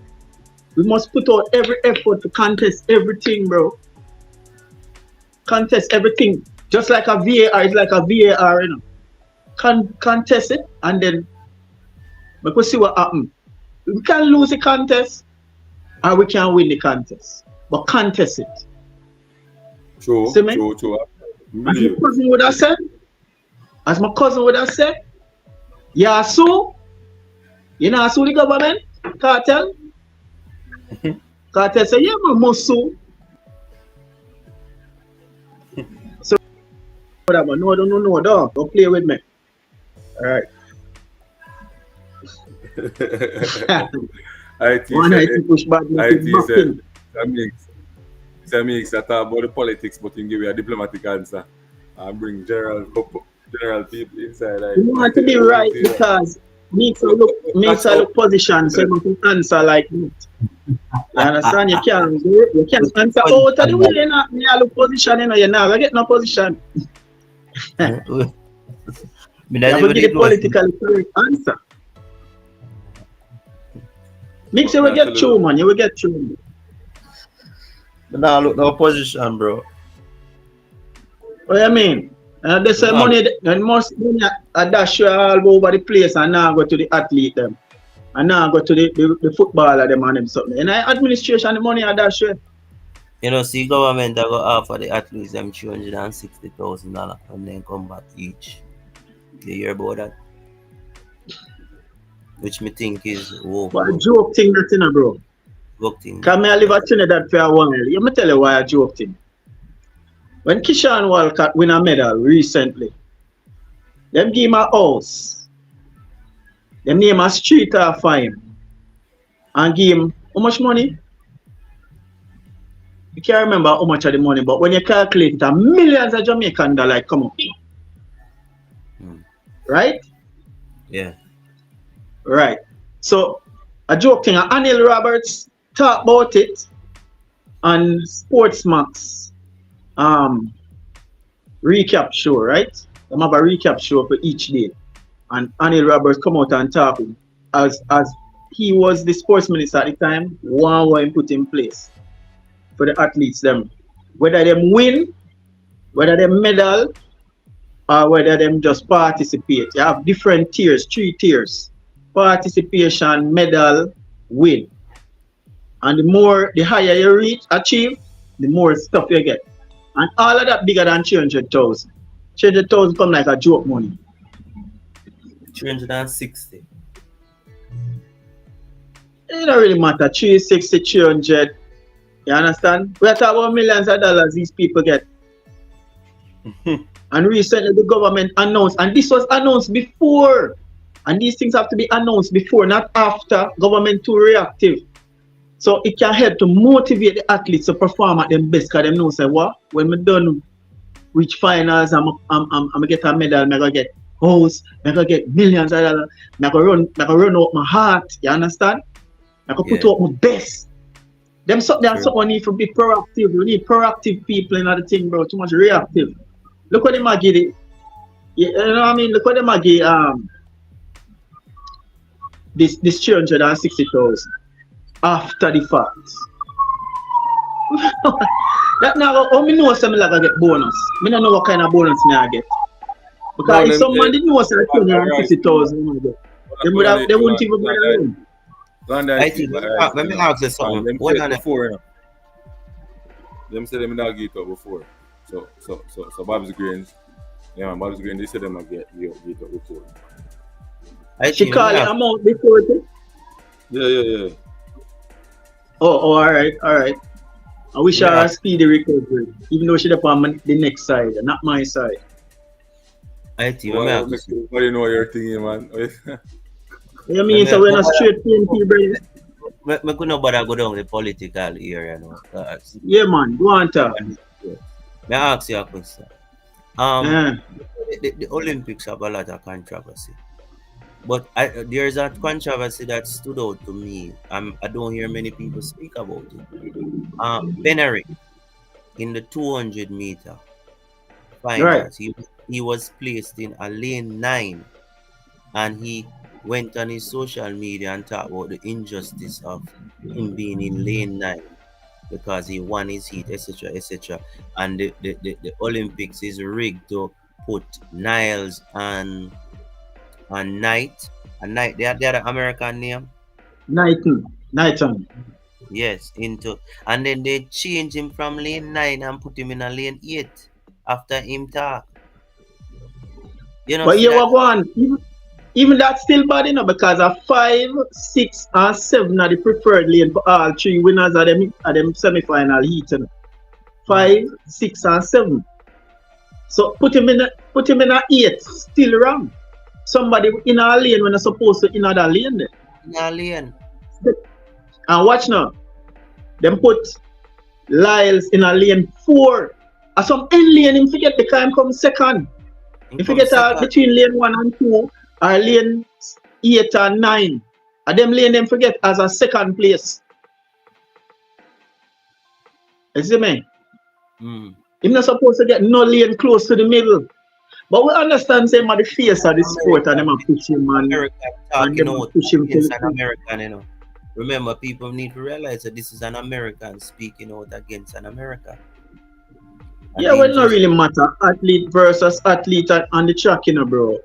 [SPEAKER 3] We must put out every effort to contest everything, bro. contest everything. Just like a VAR, it's like a VAR, you know. Contest it and then we could see what happens. We can lose the contest or we can win the contest. But contest it.
[SPEAKER 1] True.
[SPEAKER 3] See me?
[SPEAKER 1] True.
[SPEAKER 3] As my cousin would have said, yeah, so you know, sue the government, cartel. Cartel say, yeah, man, must sue. So, whatever, no, don't play with me. All right.
[SPEAKER 1] IT said, that makes that talk about the politics, but you give you a diplomatic answer and bring general people inside.
[SPEAKER 3] You want to be right because makes a look position so you can answer like me. You understand? You can't answer out of the way. You know, me a look position, you know, you're not gonna get no position. You have to give the politically correct answer. Mix you will get through, man. You will get through.
[SPEAKER 2] Nah, look no position, bro.
[SPEAKER 3] What do you mean? They say money, and most money I dash you all over the place and now go to the athlete them. And now go to the footballer them and them something. And administration the money I dash you.
[SPEAKER 2] You know, see government I go offer the athletes them $360,000 and then come back each. You hear about that? Which me think is
[SPEAKER 3] But a joke thing that's in a bro.
[SPEAKER 2] Joke thing.
[SPEAKER 3] Cause me I live at Trinidad for a while. Let me tell you why a joke thing. When Kishan Walcott win a medal recently, them give him a house. Them name a street off for him. And give him how much money? You can't remember how much of the money, but when you calculate it, millions of Jamaican dollars come up. Right?
[SPEAKER 2] Yeah.
[SPEAKER 3] Right. So a joke thing, Anil Roberts talk about it on Sportsmax recap show, right? They have a recap show for each day. And Anil Roberts come out and talk as he was the sports minister at the time, one put in place for the athletes them. Whether them win, whether them medal, or whether them just participate. You have different tiers, 3 tiers. Participation, medal, win. And the higher you achieve, the more stuff you get. And all of that bigger than 300,000. 300,000 come like a joke money.
[SPEAKER 2] 360.
[SPEAKER 3] It don't really matter. 360, 300. You understand? We are talking about millions of dollars these people get. And recently the government announced, and this was announced before. And these things have to be announced before, not after. Government too reactive. So it can help to motivate the athletes to perform at their best, because they know say what? When we done reach finals, I'm gonna get a medal, I'm gonna get house, I'm gonna get millions of dollars, I'm gonna run out my heart, you understand? I'm gonna put out my best. Someone need to be proactive. We need proactive people in the thing, bro. Too much reactive. Look what they might get it. You know what I mean? Look what they might get this 360,000 after the facts. That now how me know some like I get bonus. Me don't know what kind of bonus me I get. Because if someone didn't know say 360,000 they wouldn't even buy their own.
[SPEAKER 2] I think let me ask you something. What on
[SPEAKER 1] before? Them say them not get it up before. So Bob's Greens, Bob's Greens, they said them not get it up before.
[SPEAKER 3] She call it amount before it?
[SPEAKER 1] Yeah.
[SPEAKER 3] Oh, all right. I wish her a speedy recovery, even though she's on the next side, not my side.
[SPEAKER 2] I think
[SPEAKER 1] what do you know you're thinking, man?
[SPEAKER 3] You mean so we're not straight PNP, brother?
[SPEAKER 2] I couldn't bother go down the political area, you know.
[SPEAKER 3] Yeah, man. Go on, talk.
[SPEAKER 2] May I ask you a question? The Olympics have a lot of controversy. But there's a controversy that stood out to me. I don't hear many people speak about it. Benerick, in the 200 meter finals, he was placed in a lane 9, and he went on his social media and talked about the injustice of him being in lane 9. because he won his heat, etc., etc. And the Olympics is rigged to put Niles and Knight. And Knight, they are the American name.
[SPEAKER 3] Nighton.
[SPEAKER 2] Yes, into, and then they change him from lane 9 and put him in a lane 8 after him talk. You know,
[SPEAKER 3] But
[SPEAKER 2] see
[SPEAKER 3] you
[SPEAKER 2] that?
[SPEAKER 3] were one. Even that's still bad enough because a 5, 6, and 7 are the preferred lane for all three winners of them semi-final heat. You know. 5, 6, and 7. So put him in a 8, still wrong. Somebody in a lane when they're supposed to in another lane there.
[SPEAKER 2] In a lane.
[SPEAKER 3] And watch now. Them put Lyles in a lane 4. At some end lane, him forget the time come second. If you get between lane 1 and 2 or lane 8 and 9, and them lane them forget as a second place. You see me? Him not supposed to get no lane close to the middle. But we understand say the face of the sport and them a push him and
[SPEAKER 2] talking
[SPEAKER 3] out push him
[SPEAKER 2] against an American, you know. Remember, people need to realize that this is an American speaking out against an American.
[SPEAKER 3] And yeah, well, not really matter. Athlete versus athlete on the track, you know, bro.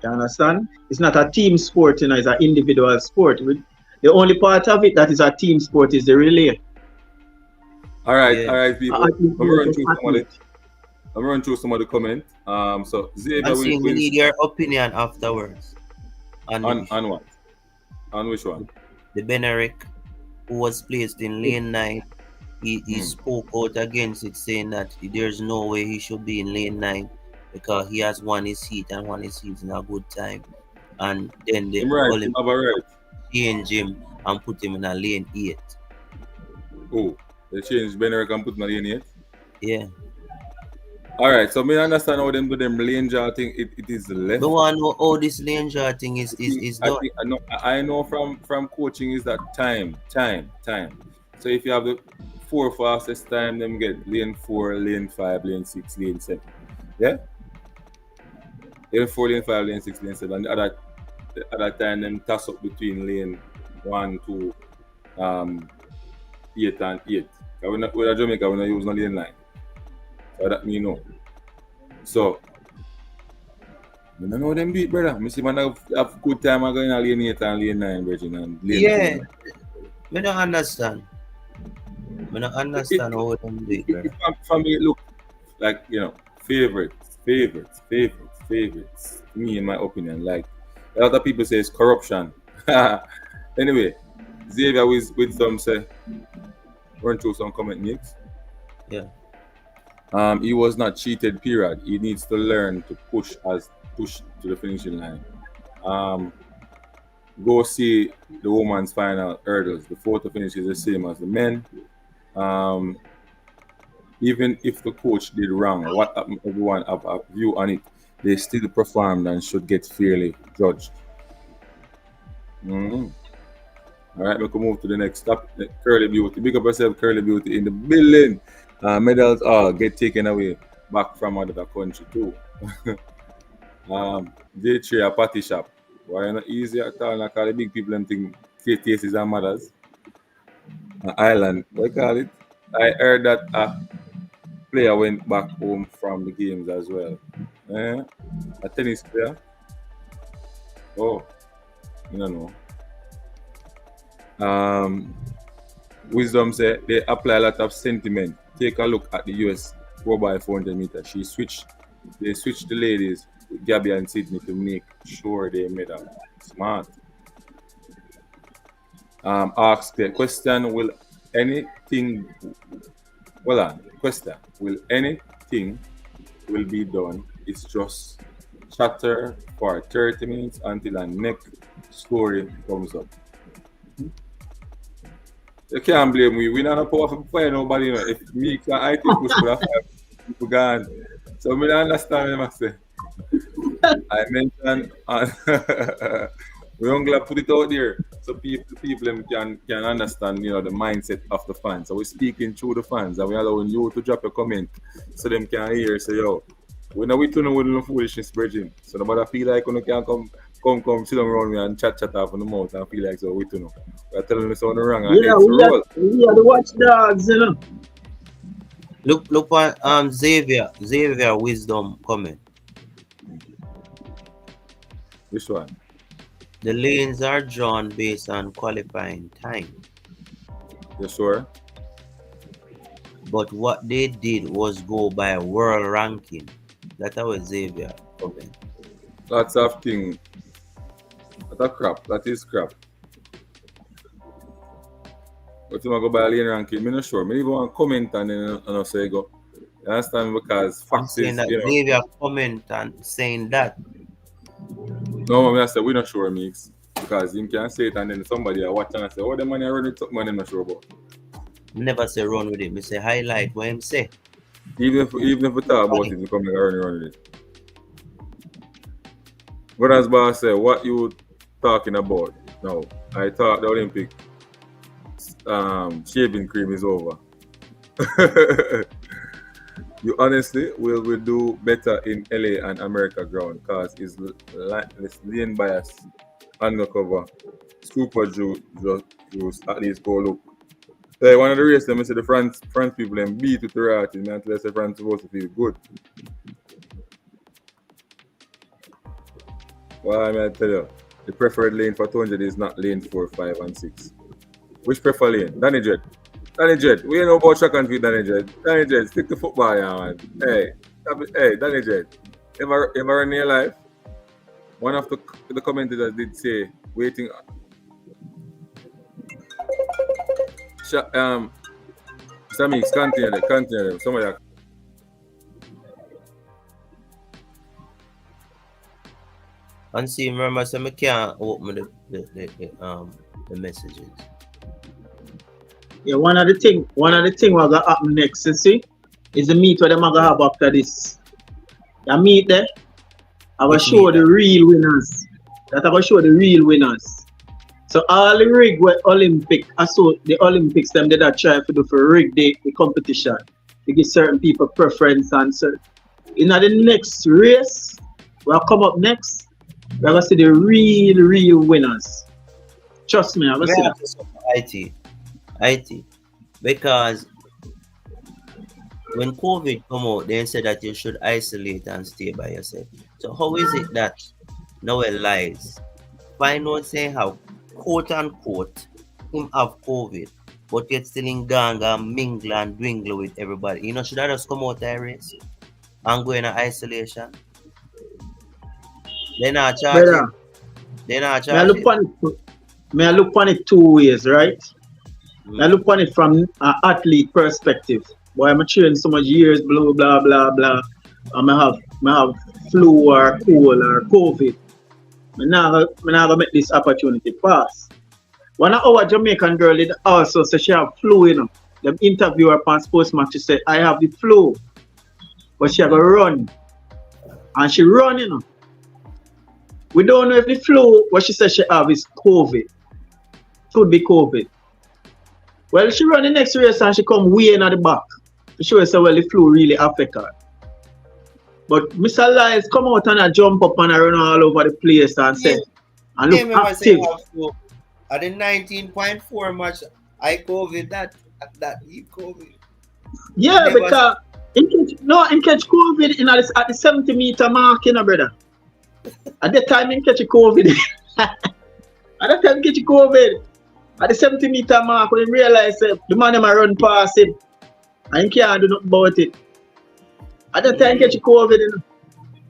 [SPEAKER 3] You understand? It's not a team sport, you know, it's an individual sport. The only part of it that is a team sport is the relay.
[SPEAKER 1] All right, people. I'm going to run through some of the comments. So Xavier,
[SPEAKER 2] we need your opinion afterwards.
[SPEAKER 1] On what? On which one?
[SPEAKER 2] The Benerick, who was placed in lane 9. He spoke out against it, saying that there's no way he should be in lane 9 because he has won his heat and won his heat in a good time. And then they change him and put him in a lane 8.
[SPEAKER 1] Oh, they changed Benerick and put him in a lane 8?
[SPEAKER 2] Yeah.
[SPEAKER 1] All right, so me understand how them do them lane draw thing. It is left.
[SPEAKER 2] The one how this lane draw thing is done.
[SPEAKER 1] I know from coaching is that time. So if you have the 4 fastest time, them get lane 4, lane 5, lane 6, lane 7. Yeah? Lane 4, lane 5, lane 6, lane 7. And the other time them toss up between lane 1 to 8 and 8. We're at Jamaica, we're not using no lane 9. So that me know. So I don't know them beat, brother. I see man have good time going in lane 8 and lane 9, Virgin, and lane 4.
[SPEAKER 2] I don't understand. I don't understand how them do it, brother.
[SPEAKER 1] For me, it look like, you know, favorites. Me, in my opinion, like a lot of people say it's corruption. Anyway, Xavier with some say, run through some comment next.
[SPEAKER 2] Yeah.
[SPEAKER 1] He was not cheated, period. He needs to learn to push to the finishing line. Go see the women's final hurdles. The photo finish is the same as the men. Even if the coach did wrong, what happened, everyone have a view on it. They still performed and should get fairly judged. All right, we can move to the next stop. Curly Beauty. Big up yourself, Curly Beauty, in the building. Medals get taken away back from another country too. J3 a party shop. Why not easy at all? Like all the big people them think KTS and mothers. Island, what call it? I heard that a player went back home from the games as well. A tennis player. Oh, I don't know. Wisdom said they apply a lot of sentiment. Take a look at the US 4x400 meter. They switched the ladies with Gabby and Sydney to make sure they made a smart. Ask the question, will anything will be done? It's just chatter for 30 minutes until a next story comes up. You can't blame me. We're not a powerful player, nobody. You know. If me can I think push for that, people gone. So we don't understand what I say. I mentioned we're glad put it out there so people can understand, you know, the mindset of the fans. So we're speaking through the fans and we're allowing you to drop a comment so them can hear say, yo, we know we don't know no foolishness, Bridging. So nobody feel like when you can come come sit down around me and chat off on the mouth and feel like so we to know. We're telling me something wrong and
[SPEAKER 3] Yeah,
[SPEAKER 1] it's roll.
[SPEAKER 3] we are the watchdogs, you know.
[SPEAKER 2] Look on Xavier wisdom comment.
[SPEAKER 1] Which one?
[SPEAKER 2] The lanes are drawn based on qualifying time.
[SPEAKER 1] You sure?
[SPEAKER 2] But what they did was go by world ranking. That's how Xavier comment.
[SPEAKER 1] Lots of things. That's crap. That is crap. But you go by lane ranking, I'm not sure. Maybe want to comment and then I say go. You understand? Because
[SPEAKER 2] I'm
[SPEAKER 1] facts
[SPEAKER 2] saying
[SPEAKER 1] is,
[SPEAKER 2] that
[SPEAKER 1] you know.
[SPEAKER 2] Xavier comment and saying that.
[SPEAKER 1] No, I say we're not sure, mix. Because you can say it and then somebody watch and say, oh, the money I run with something I'm not sure about.
[SPEAKER 2] Never say run with it. Me say highlight what him say.
[SPEAKER 1] Even if we talk about it, you come like run with it. But as boss said, what you talking about now? I thought the Olympic shaving cream is over. You honestly will do better in LA and America ground because it's lane bias, undercover, super juice at least go look. So one of the races, I say the France people them beat with the reality, man. Until I say France supposed to feel good. Well, I mean, I tell you, the preferred lane for 200 is not lane 4, 5, and 6. Which prefer lane? Danny Jet, we know about track and field, Danny Jet, stick to football, yeah, man. Hey, Danny Jet, ever in your life? One of the commentators did say, waiting. Sammy, continue. Somebody.
[SPEAKER 2] And see, remember, so I can't open the messages.
[SPEAKER 3] Yeah, one of the thing what gonna happen next, you see, is the meet what them gonna have after this. The meet there, I will show the real winners. That I will show the real winners. So all the rig where the Olympics them did that try to do for rig the competition. To give certain people preference and so in the next race, we'll come up next, we're gonna see the real winners. Trust me, I'm gonna see that.
[SPEAKER 2] IT. Because when COVID come out, they said that you should isolate and stay by yourself. So how is it that now it lies? Find out saying how quote unquote him have COVID, but yet still in gang and mingle and dwindle with everybody. You know, should I just come out of race and go in isolation? They're not charging. May I
[SPEAKER 3] look on it two ways, right? I look on it from an athlete perspective. Boy, I'm training so much years, blah blah blah blah. I have flu or cold or COVID. I'm not gonna make this opportunity pass. One of our Jamaican girl did also say she have flu, you know. The interviewer upon Sportsman, she said, I have the flu. But she have a run. And she run, you know. We don't know if the flu, what she said she have is COVID. Could be COVID. Well, she run the next race and she come way in at the back. To show us well the flu really affect her. But Mr. Lyles come out and I jump up and I run all over the place and say, and look active.
[SPEAKER 2] At the 19.4 match, I COVID that he COVID.
[SPEAKER 3] Yeah, because in catch COVID at the 70 meter mark, you know, brother. At that time, in catch COVID. At that time, catch COVID. At the 70 meter mark, when he realized the man might run past him, and he can't do nothing about it. At that time, catch COVID, you know.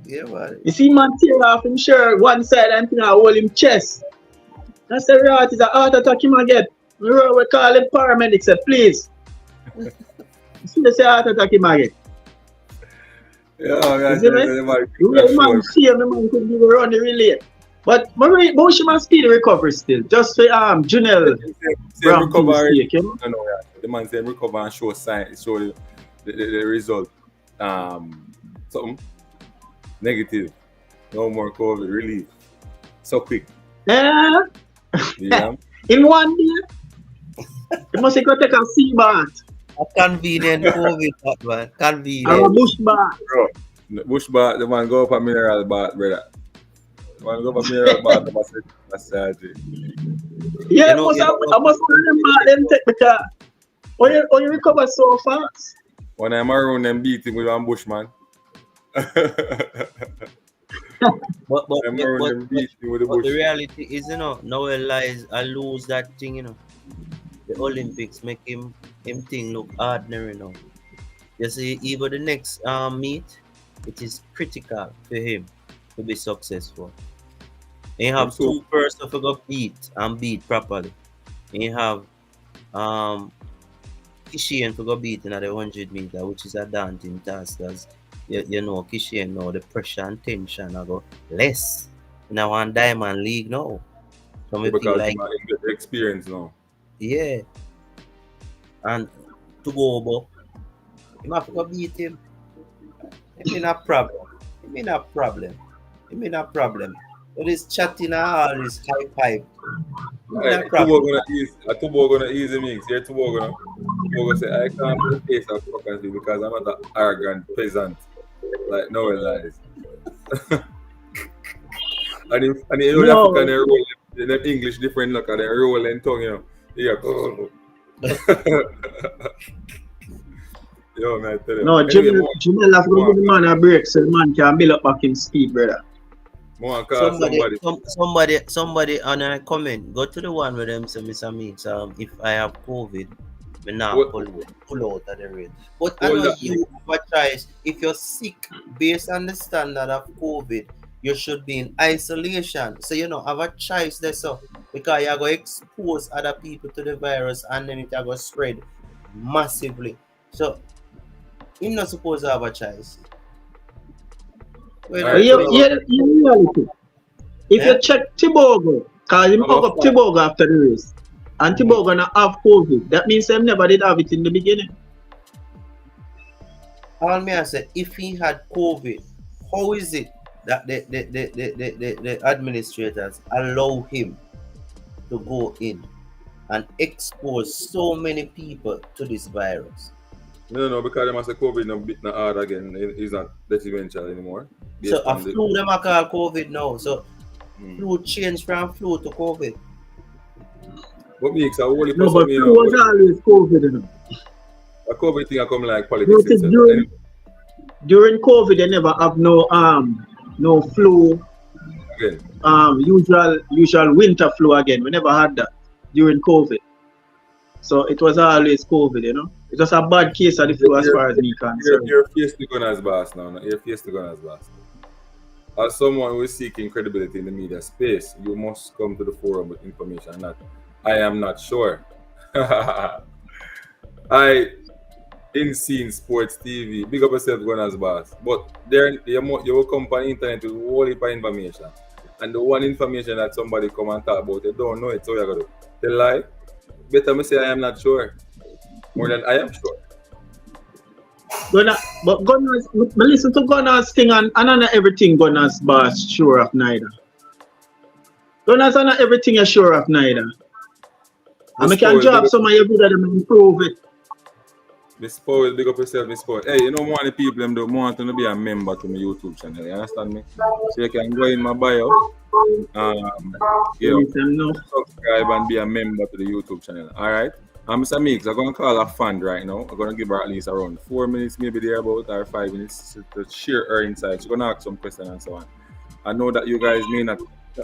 [SPEAKER 2] Yeah, man.
[SPEAKER 3] You see, man tear off him shirt one side and thing I hold him chest. That's the reality. It's a heart attack him again. We call him paramedics, say, please. You see, they say heart attack him again.
[SPEAKER 1] Yeah, man.
[SPEAKER 3] The man see him, the man could give a run the relay. But she must speed the recovery still. Just for Junel.
[SPEAKER 1] Recovery. The man said recover and show signs, show the result. Something negative. No more COVID relief. So quick.
[SPEAKER 3] Yeah. In 1 day. You must go take a sea bath.
[SPEAKER 2] A convenient COVID, man. Convenient.
[SPEAKER 3] Or a bush bath.
[SPEAKER 1] Bro, bush bath, the man go up a mineral bath, brother. When I go back here about the massage.
[SPEAKER 3] Yeah,
[SPEAKER 2] You know, you know
[SPEAKER 3] I
[SPEAKER 2] what?
[SPEAKER 3] must remember them take the car. Oh, you recover so fast.
[SPEAKER 1] When I'm around them beating with one bushman.
[SPEAKER 2] But but
[SPEAKER 1] I'm
[SPEAKER 2] but
[SPEAKER 1] around
[SPEAKER 2] but,
[SPEAKER 1] them
[SPEAKER 2] but,
[SPEAKER 1] beating with the
[SPEAKER 2] but the
[SPEAKER 1] bush.
[SPEAKER 2] reality is, nowhere lies I lose that thing, The Olympics make him thing look ordinary now. You see, even the next meet, it is critical for him to be successful. And you
[SPEAKER 1] I'm
[SPEAKER 2] have
[SPEAKER 1] so
[SPEAKER 2] two persons who go beat and beat properly. And you have um Kishian to go beat in the 100 meter, which is a daunting task, because Kishian now the pressure and tension are go less in a one diamond league now. So I feel
[SPEAKER 1] because
[SPEAKER 2] like,
[SPEAKER 1] I'm get the experience now.
[SPEAKER 2] yeah, and to go over, you have to go beat him. It mean a problem. It mean a problem. It mean a problem. All this chatting and all this high pipe. It mean
[SPEAKER 1] Hey,
[SPEAKER 2] a
[SPEAKER 1] Tubo
[SPEAKER 2] problem.
[SPEAKER 1] gonna ease. Tubo gonna easy mix. Yeah, Tubo gonna. Tubo gonna say I can't be the face of fuckers because I'm not an arrogant peasant. Like no one lies. And the only African
[SPEAKER 3] No,
[SPEAKER 1] they roll them English different look at they roll and tongue, Yeah. Yo, man, I tell you.
[SPEAKER 3] no,
[SPEAKER 1] Anyway,
[SPEAKER 3] Jamel have to
[SPEAKER 1] more
[SPEAKER 3] give the man a break so the man can build up back in speed, brother.
[SPEAKER 1] call somebody.
[SPEAKER 2] Somebody on a comment. Go to the one with them say, Mr. Meeks, if I have COVID, me now
[SPEAKER 1] What
[SPEAKER 2] pull out of the race. But I
[SPEAKER 1] hold
[SPEAKER 2] know
[SPEAKER 1] that
[SPEAKER 2] you have a choice. If you're sick based on the standard of COVID, you should be in isolation. So have a choice there, so because you're going to expose other people to the virus and then it's going to spread massively. So you're not supposed to have a choice. Well,
[SPEAKER 1] all
[SPEAKER 3] But
[SPEAKER 1] right, so
[SPEAKER 3] you, you, you reality. If
[SPEAKER 2] yeah?
[SPEAKER 3] you check Tibogo, cause him hug up Tibogo after the race, and
[SPEAKER 2] Mhm.
[SPEAKER 3] Tibogo gonna have COVID, that means him never did have it in the beginning.
[SPEAKER 2] All me I said, if he had COVID, how is it that the administrators allow him to go in and expose so many people to this virus?
[SPEAKER 1] no, because they must say COVID not hard again. He's not detrimental anymore.
[SPEAKER 2] So
[SPEAKER 1] Based
[SPEAKER 2] a
[SPEAKER 1] on the
[SPEAKER 2] flu them are call COVID now. So
[SPEAKER 1] mm.
[SPEAKER 2] flu change from flu to COVID.
[SPEAKER 1] What makes a whole heap of
[SPEAKER 3] No, but
[SPEAKER 1] something,
[SPEAKER 3] flu was always COVID.
[SPEAKER 1] A COVID thing I come like politics
[SPEAKER 3] Notice
[SPEAKER 1] itself.
[SPEAKER 3] during COVID they never have no flu,
[SPEAKER 1] Again.
[SPEAKER 3] usual winter flu again. We never had that during COVID. So it was always COVID, It was a bad case of the flu as far as me concerned.
[SPEAKER 1] You're faced to gun as boss now. You're faced to gun as boss. As someone who is seeking credibility in the media space, you must come to the forum with information. Not, I am not sure. I in seen sports TV. Big up yourself, gun as boss. But there, you will come on the internet with a whole heap of information. And the one information that somebody come and talk about, you don't know it, so you're going to tell lie. Better me say I am not sure. More than I am sure.
[SPEAKER 3] But Gunners, but listen to Gunners thing and not everything Gunners boss sure of neither. Gunners are not everything you're sure of neither. And I can job some of you good at them and improve it.
[SPEAKER 1] Miss Powell, big up yourself, Miss Powell. Hey, more of the people them don't want to be a member to my YouTube channel. You understand me? So you can go in my bio, subscribe and be a member to the YouTube channel. All right. Mr. Meeks, I'm gonna call a fund right now. I'm gonna give her at least around 4 minutes, maybe there about, or 5 minutes to share her insights. She's gonna ask some questions and so on. I know that you guys may not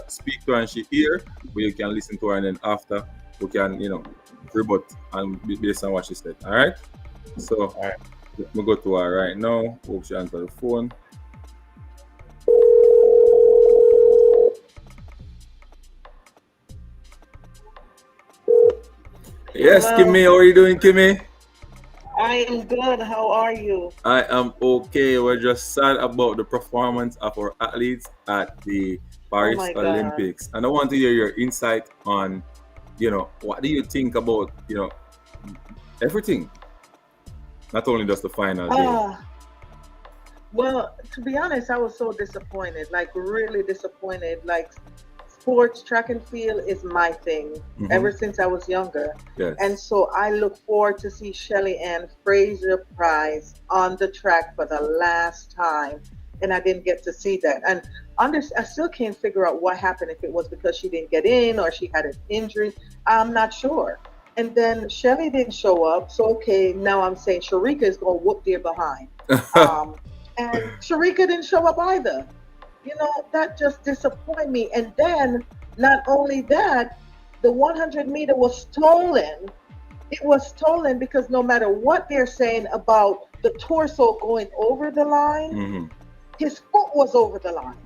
[SPEAKER 1] speak to her and she hear, but you can listen to her and then after you can, rebut and based on what she said. All right. So, all right, let me go to her right now. Hope she answers the phone. Yes,
[SPEAKER 4] Hello.
[SPEAKER 1] Kimmy, how are you doing, Kimmy?
[SPEAKER 4] I am good. How are you?
[SPEAKER 1] I am okay. We're just sad about the performance of our athletes at the Paris Olympics. And I want to hear your insight on, what do you think about, everything? Not only just the final day.
[SPEAKER 4] Well, to be honest, I was so disappointed, like really disappointed. Like sports, track and field is my thing ever since I was younger.
[SPEAKER 1] Yes.
[SPEAKER 4] And so I look forward to see Shelly Ann Fraser Prize on the track for the last time. and I didn't get to see that. And I still can't figure out what happened, if it was because she didn't get in or she had an injury. I'm not sure. And then Shelly didn't show up. So, okay, now I'm saying Sharika is going to whoop their behind. Um, and Sharika didn't show up either. That just disappointed me. And then, not only that, the 100-meter was stolen. It was stolen because no matter what they're saying about the torso going over the line,
[SPEAKER 1] Mm-hmm.
[SPEAKER 4] his foot was over the line.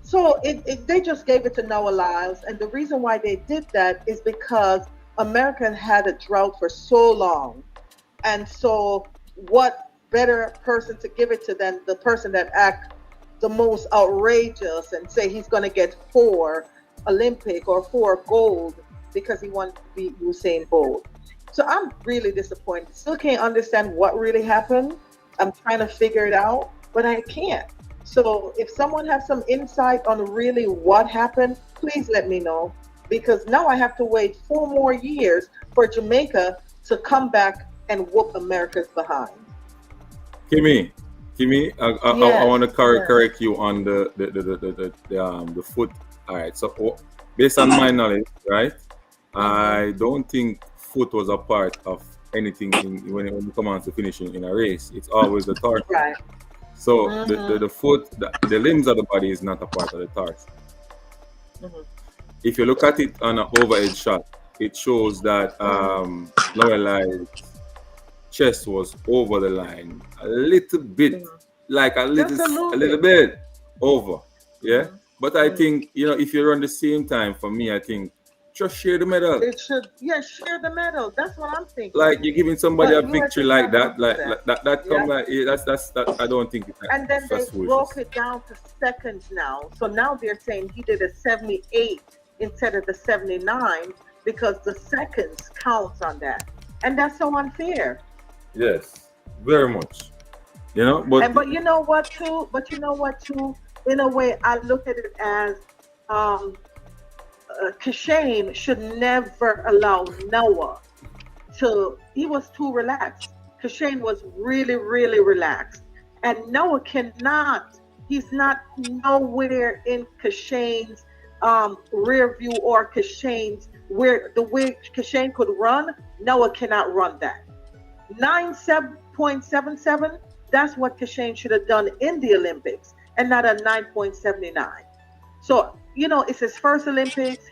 [SPEAKER 4] So they just gave it to Noah Lyles. And the reason why they did that is because America had a drought for so long. And so what better person to give it to than the person that act the most outrageous and say he's going to get 4 Olympic or 4 gold because he wanted to beat Usain Bolt. So I'm really disappointed. Still can't understand what really happened. I'm trying to figure it out, but I can't. So if someone has some insight on really what happened, please let me know. Because now I have to wait 4 more years for Jamaica to come back and whoop America's behind.
[SPEAKER 1] Kimmy, I
[SPEAKER 4] Yes,
[SPEAKER 1] want to
[SPEAKER 4] yes.
[SPEAKER 1] correct you on the foot. All right. So based on my knowledge, right,
[SPEAKER 4] Mm-hmm.
[SPEAKER 1] I don't think foot was a part of anything when it comes to finishing in a race. It's always the torso.
[SPEAKER 4] Right.
[SPEAKER 1] So
[SPEAKER 4] Mm-hmm.
[SPEAKER 1] the foot, the limbs of the body is not a part of the torso.
[SPEAKER 4] Mm-hmm.
[SPEAKER 1] If you look at it on an overhead shot, it shows that
[SPEAKER 4] Mm-hmm.
[SPEAKER 1] Lorelai's chest was over the line a little bit,
[SPEAKER 4] Mm-hmm.
[SPEAKER 1] like
[SPEAKER 4] Just a
[SPEAKER 1] a
[SPEAKER 4] little
[SPEAKER 1] little
[SPEAKER 4] bit.
[SPEAKER 1] bit over. Yeah.
[SPEAKER 4] Mm-hmm.
[SPEAKER 1] But I
[SPEAKER 4] Mm-hmm.
[SPEAKER 1] think, if you run the same time, for me, I think just share the medal.
[SPEAKER 4] It should, yeah, share the medal. That's what I'm
[SPEAKER 1] Like
[SPEAKER 4] thinking.
[SPEAKER 1] you're giving somebody a
[SPEAKER 4] But US
[SPEAKER 1] victory
[SPEAKER 4] is
[SPEAKER 1] like
[SPEAKER 4] not going
[SPEAKER 1] that,
[SPEAKER 4] to do that.
[SPEAKER 1] that come
[SPEAKER 4] Yeah.
[SPEAKER 1] like that's that. I don't think
[SPEAKER 4] And then they
[SPEAKER 1] that's
[SPEAKER 4] broke
[SPEAKER 1] foolishness.
[SPEAKER 4] it down to seconds now. So now they're saying he did a 78 instead of the 79 because the seconds counts on that. And that's so unfair.
[SPEAKER 1] Yes, very much. But
[SPEAKER 4] And but you know what too? But you know what too? In a way, I look at it as um, Kashane should never allow Noah to. He was too relaxed. Kashane was really, really relaxed, and Noah cannot. He's not nowhere in Kashane's rear view or Kashane's where the way Kashane could run. Noah cannot run that. 9.77, that's what Kashane should have done in the Olympics and not a 9.79. So, it's his first Olympics.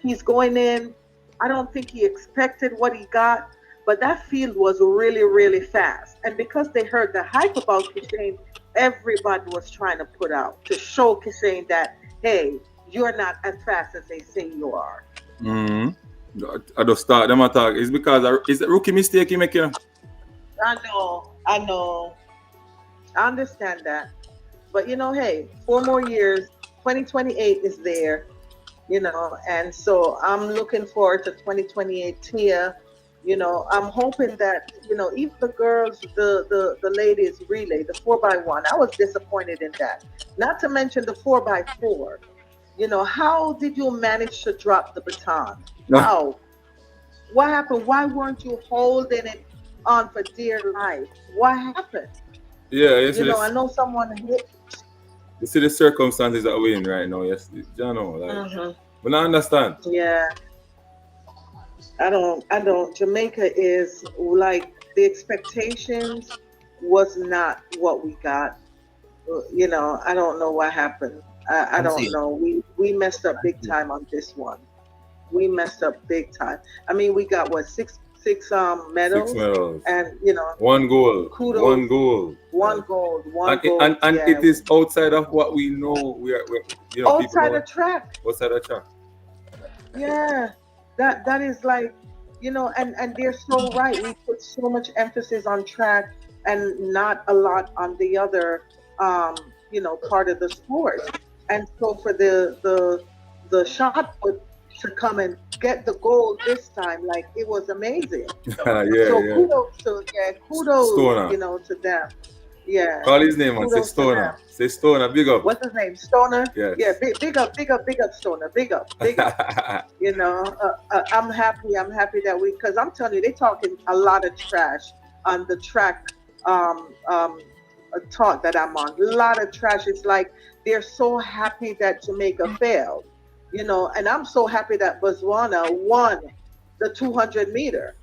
[SPEAKER 4] He's going in. I don't think he expected what he got, but that field was really, really fast. And because they heard the hype about Kashane, everybody was trying to put out to show Kashane that, hey, you're not as fast as they say you are.
[SPEAKER 1] mm, I just start them attack. It's because it's a rookie mistake you make.
[SPEAKER 4] I know, I know. I understand that. But hey, 4 more years, 2028 is there, and so I'm looking forward to 2028 here. I'm hoping that, even the girls, the ladies relay, the 4x1, I was disappointed in that. Not to mention the 4x4. How did you manage to drop the baton?
[SPEAKER 1] No.
[SPEAKER 4] How? What happened? Why weren't you holding it on for dear life? What happened?
[SPEAKER 1] Yeah,
[SPEAKER 4] I know someone hit.
[SPEAKER 1] you see the circumstances that we're in right now. Yes, like,
[SPEAKER 4] Hmm.
[SPEAKER 1] but I understand.
[SPEAKER 4] Yeah, I don't. Jamaica is like the expectations was not what we got. I don't know what happened. I
[SPEAKER 2] I'm
[SPEAKER 4] don't
[SPEAKER 2] saying,
[SPEAKER 4] know. We messed up big time on this one. We messed up big time. I mean, we got what, six
[SPEAKER 1] Six
[SPEAKER 4] medals,
[SPEAKER 1] medals,
[SPEAKER 4] and
[SPEAKER 1] one goal,
[SPEAKER 4] kudos,
[SPEAKER 1] Yeah.
[SPEAKER 4] one gold, one
[SPEAKER 1] And it,
[SPEAKER 4] gold.
[SPEAKER 1] and
[SPEAKER 4] Yeah,
[SPEAKER 1] it is outside of what we know. People
[SPEAKER 4] outside
[SPEAKER 1] know
[SPEAKER 4] the track.
[SPEAKER 1] outside the track.
[SPEAKER 4] Yeah, that is like, and they're so right. We put so much emphasis on track and not a lot on the other, part of the sport. And so for the shot put to come and get the goal this time, like it was amazing.
[SPEAKER 1] Yeah,
[SPEAKER 4] So
[SPEAKER 1] yeah.
[SPEAKER 4] kudos,
[SPEAKER 1] Stoner.
[SPEAKER 4] to them. Yeah,
[SPEAKER 1] Call his name and say
[SPEAKER 4] kudos to
[SPEAKER 1] Stoner.
[SPEAKER 4] them.
[SPEAKER 1] Say Stoner, big up.
[SPEAKER 4] What's his name? Stoner. Yeah,
[SPEAKER 1] Yes.
[SPEAKER 4] big up, Stoner. Big up, big up. I'm happy. I'm happy that because I'm telling you, they're talking a lot of trash on the track, um, um, talk that I'm on. A lot of trash. It's like they're so happy that Jamaica failed, and I'm so happy that Botswana won the 200 meter.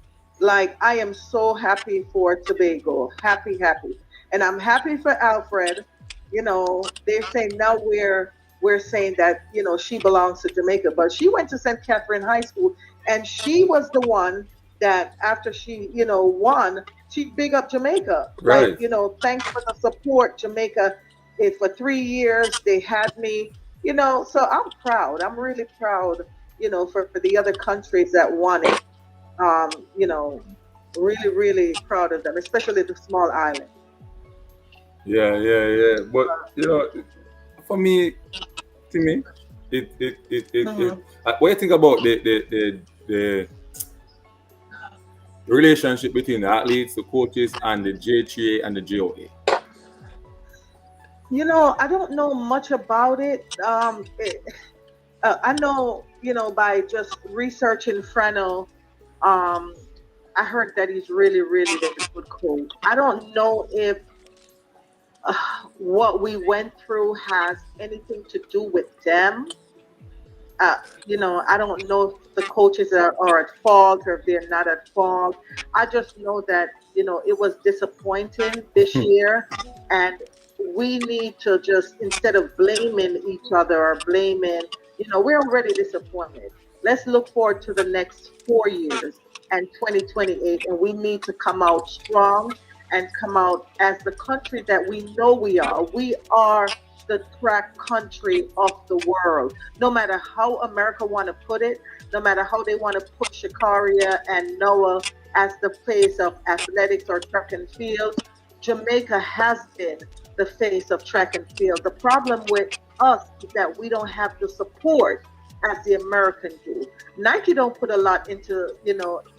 [SPEAKER 4] Like, I am so happy for Tobago. Happy, happy. And I'm happy for Alfred. They're saying now we're saying that, she belongs to Jamaica, but she went to St. Catherine High School, and she was the one that after she, won, she big up Jamaica. Like,
[SPEAKER 1] Right.
[SPEAKER 4] thanks for the support, Jamaica. For 3 years they had me, so I'm proud. I'm really proud, for the other countries that won it. You know, really, really proud of them, especially the small island.
[SPEAKER 1] Yeah, yeah, yeah. But for me, to me,
[SPEAKER 4] Hmm.
[SPEAKER 1] what you think about the relationship between the athletes, the coaches, and the J3A and the JOA?
[SPEAKER 4] I don't know much about it. I know, by just researching Freno, um, I heard that he's really, really a good coach. I don't know if uh, what we went through has anything to do with them. uh, I don't know if the coaches are at fault or if they're not at fault. I just know that, it was disappointing this year, and we need to just, instead of blaming each other or blaming, we're already disappointed. Let's look forward to the next 4 years and 2028, and we need to come out strong and come out as the country that we know we are. We are the track country of the world. No matter how America want to put it, no matter how they want to put Shakaria and Noah as the face of athletics or track and field, Jamaica has been the face of track and field. The problem with us is that we don't have the support as the Americans do. Nike don't put a lot into,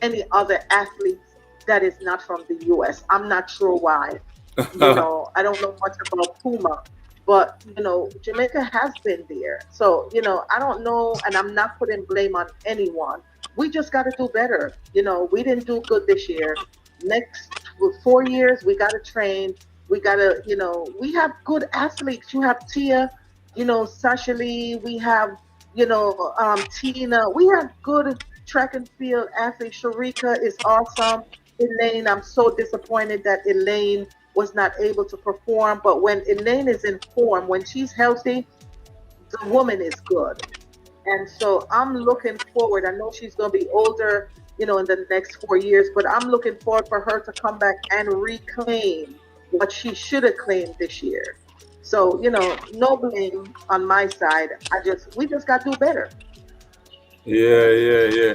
[SPEAKER 4] any other athletes that is not from the US. I'm not sure why. I don't know much about Puma, but Jamaica has been there. So I don't know, and I'm not putting blame on anyone. We just got to do better. We didn't do good this year. Next 4 years, we got to train. We got to, we have good athletes. You have Tia, Sasha Lee. We have, Tina. We have good track and field athletes. Sharika is awesome. Elaine, I'm so disappointed that Elaine was not able to perform. But when Elaine is in form, when she's healthy, the woman is good. And so I'm looking forward. I know she's going to be older, in the next 4 years, but I'm looking forward for her to come back and reclaim what she should have claimed this year. So, no blame on my side. We just got to do better.
[SPEAKER 1] Yeah, yeah, yeah.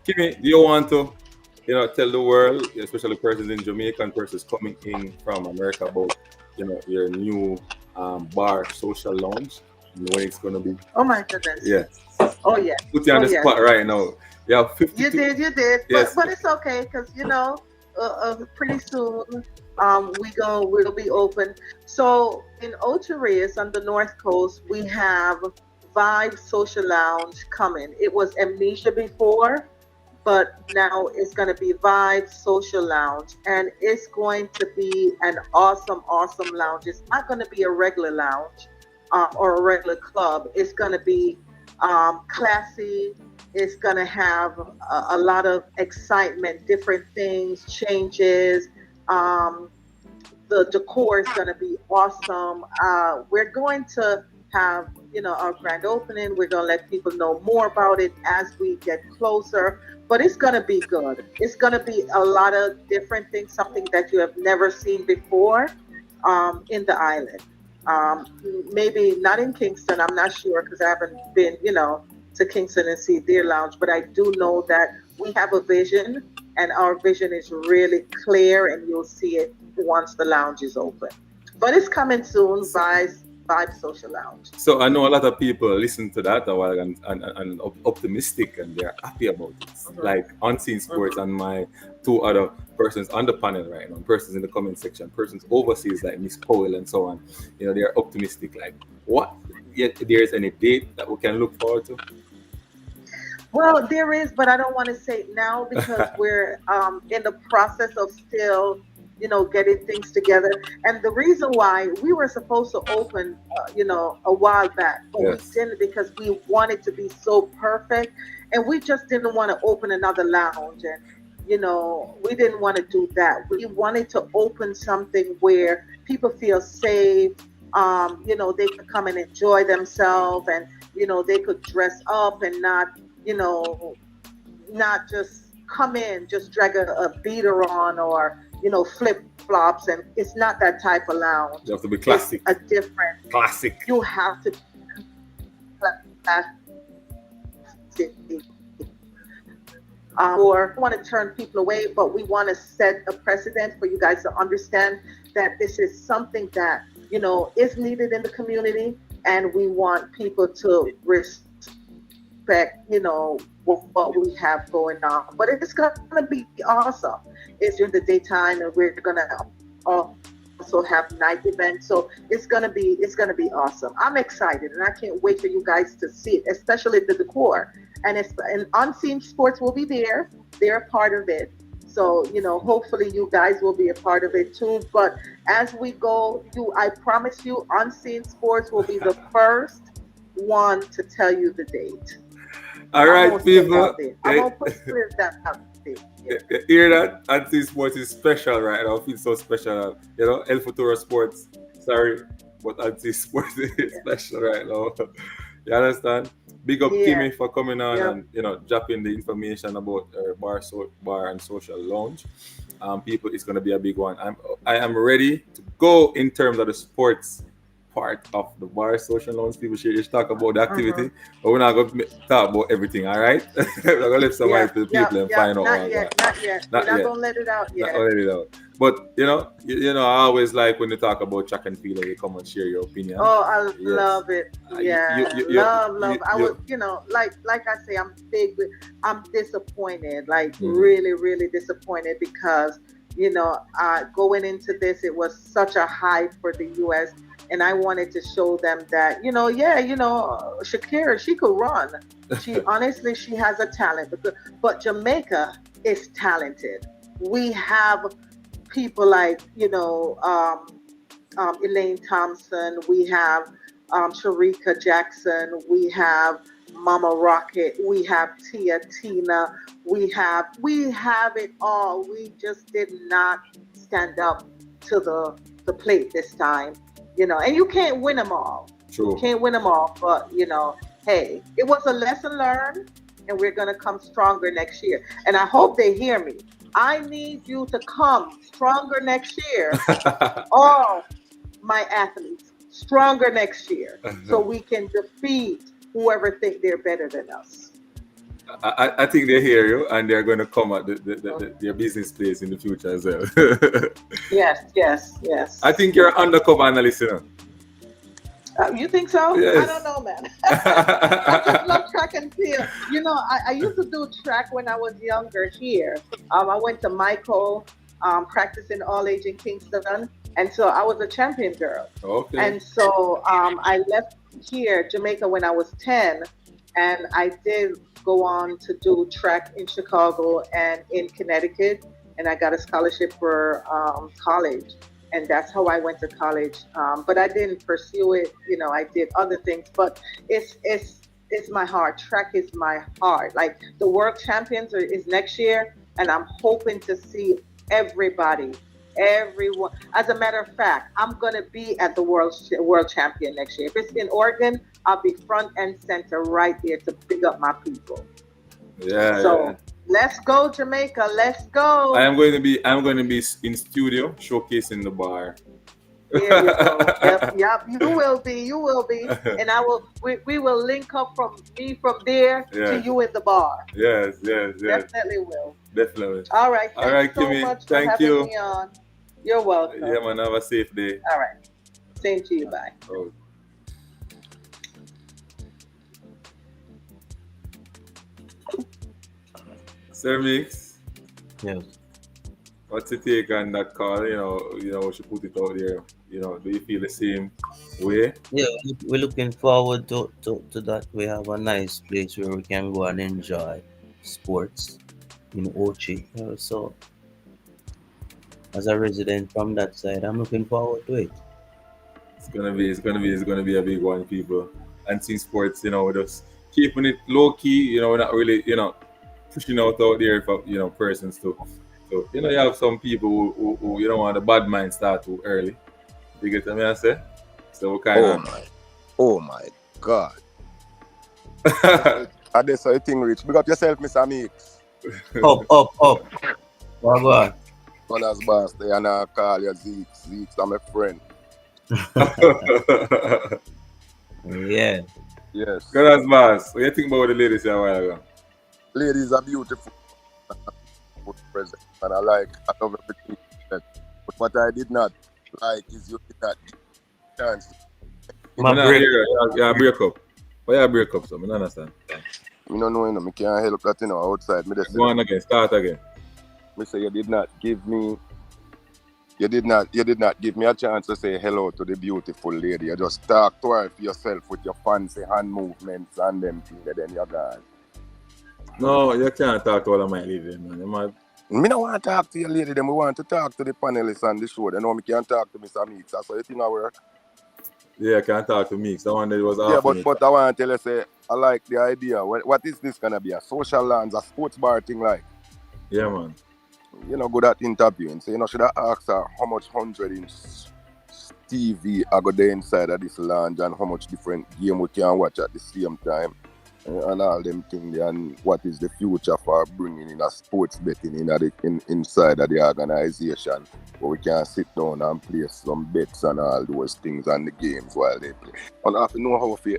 [SPEAKER 1] Kimmy, do you want to, tell the world, especially persons in Jamaica and persons coming in from America about, your new bar social lounge and when it's gonna be?
[SPEAKER 4] Oh my goodness.
[SPEAKER 1] Yeah.
[SPEAKER 4] Oh yes.
[SPEAKER 1] Put you on
[SPEAKER 4] Oh
[SPEAKER 1] the
[SPEAKER 4] yes.
[SPEAKER 1] spot right now. Yeah,
[SPEAKER 4] You
[SPEAKER 1] 52.
[SPEAKER 4] did, you did, but
[SPEAKER 1] Yes.
[SPEAKER 4] it's okay because pretty soon we'll be open. So in Ocherius on the North Coast, we have Vibe Social Lounge coming. It was Amnesia before, but now it's going to be Vibe Social Lounge, and it's going to be an awesome, awesome lounge. It's not going to be a regular lounge or a regular club. It's going to be classy. It's going to have a lot of excitement, different things, changes. Um, the decor is going to be awesome. We're going to have, our grand opening. We're going to let people know more about it as we get closer. But it's going to be good. It's going to be a lot of different things, something that you have never seen before in the island. Maybe not in Kingston. I'm not sure because I haven't been, to Kingston and see their lounge. But I do know that we have a vision, and our vision is really clear, and you'll see it once the lounge is open. But it's coming soon. Vibe Social Lounge.
[SPEAKER 1] So I know a lot of people listen to that and optimistic and they're happy about it.
[SPEAKER 4] Hmm.
[SPEAKER 1] Like Unseen Sports
[SPEAKER 4] Hmm.
[SPEAKER 1] and my two other persons on the panel right now, persons in the comment section, persons overseas like Miss Powell and so on. They're optimistic. Like, what? Yet there's any date that we can look forward to?
[SPEAKER 4] Well, there is, but I don't want to say it now because we're in the process of still getting things together. And the reason why we were supposed to open, a while back, but we
[SPEAKER 1] Yes.
[SPEAKER 4] didn't because we wanted to be so perfect, and we just didn't want to open another lounge, and we didn't want to do that. We wanted to open something where people feel safe. They could come and enjoy themselves, and they could dress up and not just come in, just drag a beater on, or flip flops, and it's not that type of lounge.
[SPEAKER 1] You have to be
[SPEAKER 4] It's
[SPEAKER 1] classic.
[SPEAKER 4] a different.
[SPEAKER 1] Classic.
[SPEAKER 4] You have to be classy. Or want to turn people away, but we want to set a precedent for you guys to understand that this is something that is needed in the community, and we want people to respect what we have going on. But it's gonna be awesome. It's during the daytime, and we're gonna also have night events. So it's gonna be awesome. I'm excited, and I can't wait for you guys to see it, especially the decor. And Unseen Sports will be there. They're a part of it. So hopefully you guys will be a part of it too. But as we go, I promise you, Unseen Sports will be the first one to tell you the date.
[SPEAKER 1] All
[SPEAKER 4] I'm
[SPEAKER 1] right,
[SPEAKER 4] gonna say it
[SPEAKER 1] people.
[SPEAKER 4] out there. I'm gonna put that out there. Yeah.
[SPEAKER 1] You hear that? Anti Sports is special right now. I feel so special. El Futuro Sports. Sorry, but Anti Sports is
[SPEAKER 4] Yeah.
[SPEAKER 1] special right now. You understand? Big up
[SPEAKER 4] Yeah.
[SPEAKER 1] Kimmy for coming on
[SPEAKER 4] Yep.
[SPEAKER 1] and dropping the information about bar and social lounge. People, it's gonna be a big one. I am ready to go in terms of the sports part of the bar social lounge. People should just talk about the
[SPEAKER 4] Mhm.
[SPEAKER 1] activity, but we're not gonna talk about everything. All right? We're gonna leave some
[SPEAKER 4] Yeah.
[SPEAKER 1] to the
[SPEAKER 4] Yeah.
[SPEAKER 1] people and
[SPEAKER 4] Yeah.
[SPEAKER 1] find out
[SPEAKER 4] Not
[SPEAKER 1] all
[SPEAKER 4] yet.
[SPEAKER 1] that.
[SPEAKER 4] Not yet. We're
[SPEAKER 1] Not
[SPEAKER 4] not
[SPEAKER 1] yet.
[SPEAKER 4] gonna let it out
[SPEAKER 1] Not
[SPEAKER 4] yet.
[SPEAKER 1] already out. But I always like when you talk about track and field and you come and share your opinion.
[SPEAKER 4] Oh, I
[SPEAKER 1] Yes.
[SPEAKER 4] love it.
[SPEAKER 1] You, you,
[SPEAKER 4] Yeah,
[SPEAKER 1] you, you,
[SPEAKER 4] love, love.
[SPEAKER 1] you,
[SPEAKER 4] I was,
[SPEAKER 1] you,
[SPEAKER 4] like I say, I'm big. I'm disappointed, like
[SPEAKER 1] Mhm.
[SPEAKER 4] really, really disappointed because going into this, it was such a hype for the U.S. and I wanted to show them that yeah, Shakira, she could run. She has a talent, but Jamaica is talented. We have people like Elaine Thompson, we have Sharika Jackson, we have Mama Rocket, we have Tia Tina, we have it all. We just did not stand up to the plate this time, and you can't win them all. You
[SPEAKER 1] True.
[SPEAKER 4] can't win them all, but hey, it was a lesson learned, and we're gonna come stronger next year. And I hope they hear me. I need you to come stronger next year, all my athletes stronger next year, so we can defeat whoever think they're better than us.
[SPEAKER 1] I think they hear you and they're going to come at their business place in the future as well.
[SPEAKER 4] Yes, yes,
[SPEAKER 1] I
[SPEAKER 4] yes.
[SPEAKER 1] think you're undercover analyst,
[SPEAKER 4] You think so? I don't
[SPEAKER 1] Yes.
[SPEAKER 4] know, man. I just love track and field. I used to do track when I was younger here. I went to Michael, practicing all age in Kingston, and so I was a champion girl.
[SPEAKER 1] Okay.
[SPEAKER 4] And so I left here, Jamaica, when I was 10, and I did go on to do track in Chicago and in Connecticut, and I got a scholarship for college. And that's how I went to college. But I didn't pursue it. I did other things. But it's my heart. Track is my heart. Like the world champions is next year, and I'm hoping to see everybody, everyone. As a matter of fact, I'm gonna be at the world champion next year. If it's in Oregon, I'll be front and center right there to big up my people.
[SPEAKER 1] Yeah, yeah.
[SPEAKER 4] So let's go, Jamaica. Let's
[SPEAKER 1] I
[SPEAKER 4] go.
[SPEAKER 1] am going to be I'm going to be in studio showcasing the bar.
[SPEAKER 4] There you go. Yep, yep. You will be. You will be. And I will. We will link up from me from there to
[SPEAKER 1] Yes.
[SPEAKER 4] you in the bar.
[SPEAKER 1] Yes, yes, yes.
[SPEAKER 4] Definitely will.
[SPEAKER 1] Definitely.
[SPEAKER 4] All right.
[SPEAKER 1] All
[SPEAKER 4] Thanks
[SPEAKER 1] right,
[SPEAKER 4] so
[SPEAKER 1] Kimmy.
[SPEAKER 4] much for
[SPEAKER 1] Thank
[SPEAKER 4] having
[SPEAKER 1] you.
[SPEAKER 4] me on. You're
[SPEAKER 1] Yeah,
[SPEAKER 4] welcome.
[SPEAKER 1] man. Have a safe day.
[SPEAKER 4] All right. Same to you. Bye.
[SPEAKER 1] Oh. Sir Mix,
[SPEAKER 2] Yes.
[SPEAKER 1] what's your take on that call? We should put it out there. Do you feel the same way?
[SPEAKER 2] Yeah, we're looking forward to that. We have a nice place where we can go and enjoy sports in Ochi. So As a resident from that side, I'm looking forward to it.
[SPEAKER 1] It's gonna be a big one, people. And team sports, we're just keeping it low key. We're not really, pushing out there for persons too. So you have some people who you don't want the bad mind start too early. You get what I say? So we kind
[SPEAKER 5] Oh
[SPEAKER 1] of.
[SPEAKER 5] my, oh my God. I just saw a thing, Rich. Big up yourself, Mr. Mix.
[SPEAKER 2] Up, up, up. Wagwan.
[SPEAKER 5] Honors boss, they and I call you Zeke. Zeke's my friend.
[SPEAKER 2] Yeah.
[SPEAKER 5] Yes.
[SPEAKER 1] Good as boss. What do you think about the ladies a while ago?
[SPEAKER 5] Ladies are beautiful present, and I love everything you said. But what I did not like is you did not give a chance.
[SPEAKER 2] My
[SPEAKER 1] I'm not
[SPEAKER 2] break.
[SPEAKER 1] here. Yeah, break up. Why you break up? So I don't understand.
[SPEAKER 5] Me no know, I can't help that, outside. Me just
[SPEAKER 1] Go on again. Start again.
[SPEAKER 5] me say you did not give me a chance to say hello to the beautiful lady. You just talk to her for yourself with your fancy hand movements and them things, and then you're gone.
[SPEAKER 1] No, you can't talk to all of my ladies, man. You mad?
[SPEAKER 5] Me don't want to talk to your lady, then we want to talk to the panelists on the show. They know me can't talk to Mr. Meeks. That's what you think I work.
[SPEAKER 1] Yeah, I can't talk to Meeks. The one that was
[SPEAKER 5] Yeah,
[SPEAKER 1] offering it.
[SPEAKER 5] but I want to tell you, say, I like the idea. What is this gonna be? A social lands, a sports bar thing like?
[SPEAKER 1] Yeah, man.
[SPEAKER 5] Good at interviewing. So, should I ask her how much 100-inch TV I go there inside of this lounge and how much different game we can watch at the same time and all them things, and what is the future for bringing in a sports betting inside of the organization where we can sit down and play some bets and all those things and the games while they play. And I have to know how to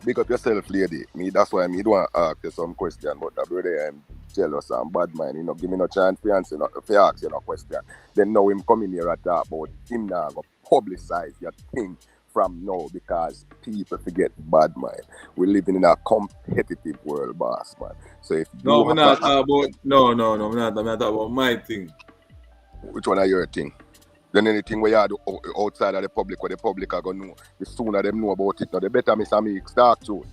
[SPEAKER 5] big up yourself, lady. That's why me don't want to ask you some question, but the brother I'm jealous and bad mind. Give me no chance to answer if ask you no question. Then now him coming here and talk about him now go publicize your thing from now because people forget bad mind. We're living in a competitive world, boss man. So if
[SPEAKER 1] No,
[SPEAKER 5] you
[SPEAKER 1] I'm not talking about. No, I'm not talking about my thing.
[SPEAKER 5] which one are your thing? Then anything where you do outside of the public, where the public are gonna know, the sooner them know about it. Now the better Mr. Mix talk to it.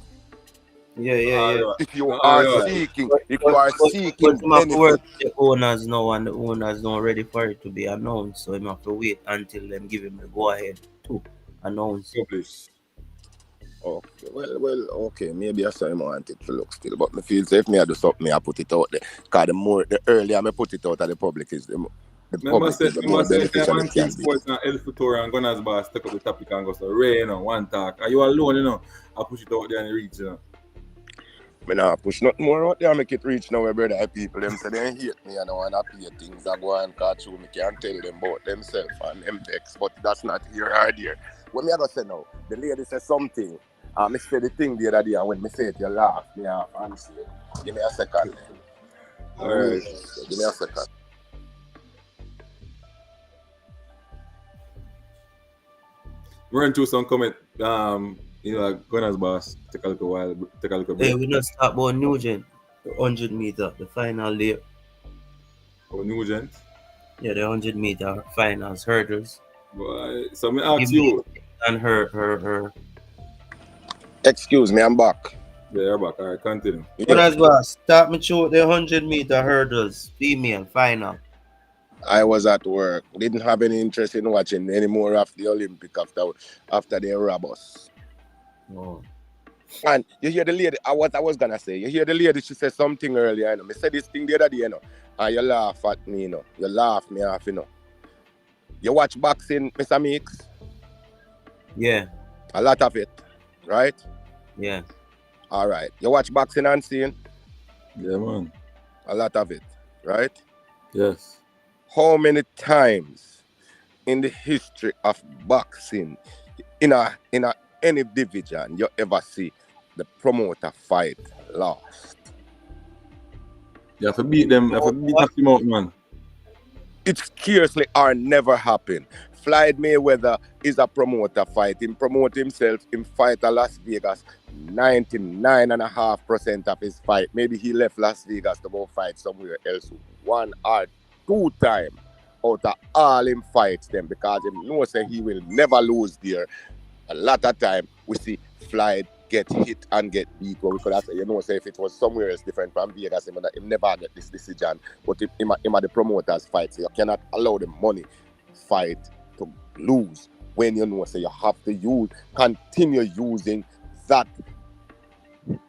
[SPEAKER 2] Yeah.
[SPEAKER 5] If you
[SPEAKER 1] All
[SPEAKER 5] are
[SPEAKER 1] right.
[SPEAKER 5] seeking
[SPEAKER 2] But some have to work
[SPEAKER 5] benefit,
[SPEAKER 2] with the owners now, and the owners not ready for it to be announced. So you have to wait until them give him the go ahead to announce it.
[SPEAKER 1] Publish.
[SPEAKER 5] okay, okay, maybe I saw him want it to look still, but me feel if me I do something, I put it out there. Cause the earlier I put it out at the public is the
[SPEAKER 1] Remember,
[SPEAKER 5] public is the more
[SPEAKER 1] say,
[SPEAKER 5] beneficial
[SPEAKER 1] man,
[SPEAKER 5] it
[SPEAKER 1] Team
[SPEAKER 5] can be.
[SPEAKER 1] Sports and El Futuro and Gunners Boss take up the topic and go so Ray, one talk. Are you alone, I push it out there and reach,
[SPEAKER 5] Me nah push nothing more out there, make it reach now, brother. People them say they hate me and I wanna pay things I go and catch you. Me can't tell them about themselves and them vex, but that's not here or there. What me I gonna say now? The lady said something. Me say the thing the other day, and when me say it, you laugh. Me half answer. Give me a second.
[SPEAKER 1] All right.
[SPEAKER 5] Give me a second.
[SPEAKER 1] Run through some comment. Gunners Boss. Take a little while. Take a little
[SPEAKER 2] Hey,
[SPEAKER 1] bit.
[SPEAKER 2] we not start about Nugent, the 100 meter, the final day.
[SPEAKER 1] Oh, Nugent.
[SPEAKER 2] Yeah, the 100 meter finals hurdles.
[SPEAKER 1] Boy, so me ask
[SPEAKER 2] Give
[SPEAKER 1] you.
[SPEAKER 2] me and her.
[SPEAKER 5] Excuse me, I'm back.
[SPEAKER 1] Yeah, you're back. All right, continue.
[SPEAKER 2] But as well, start me through the 100 meter hurdles, female final.
[SPEAKER 5] I was at work. Didn't have any interest in watching any more of the Olympic after they rob us.
[SPEAKER 2] Oh.
[SPEAKER 5] And you hear the lady, what I was gonna say, you hear the lady, she said something earlier, Me said this thing the other day, and you laugh at me, You laugh me off, You watch boxing, Mr. Meeks?
[SPEAKER 2] Yeah.
[SPEAKER 5] A lot of it, right?
[SPEAKER 2] Yeah.
[SPEAKER 5] All right. You watch boxing and seeing?
[SPEAKER 1] Yeah, man.
[SPEAKER 5] A lot of it, right?
[SPEAKER 1] Yes.
[SPEAKER 5] How many times in the history of boxing, in any division, you ever see the promoter fight lost?
[SPEAKER 1] You have to beat them. You have to beat them out, man.
[SPEAKER 5] It scarcely or never happen. Floyd Mayweather is a promoter fight. He promote himself in fight at Las Vegas. 99.5% of his fight. Maybe he left Las Vegas to go fight somewhere else 1 or 2 times out of all him fights them because he knows that he will never lose there. A lot of time we see Floyd get hit and get beat. Well, we could have said, say if it was somewhere else different from Vegas, him never get this decision. But him at the promoters fight, so you cannot allow the money fight to lose when say you have to continue using that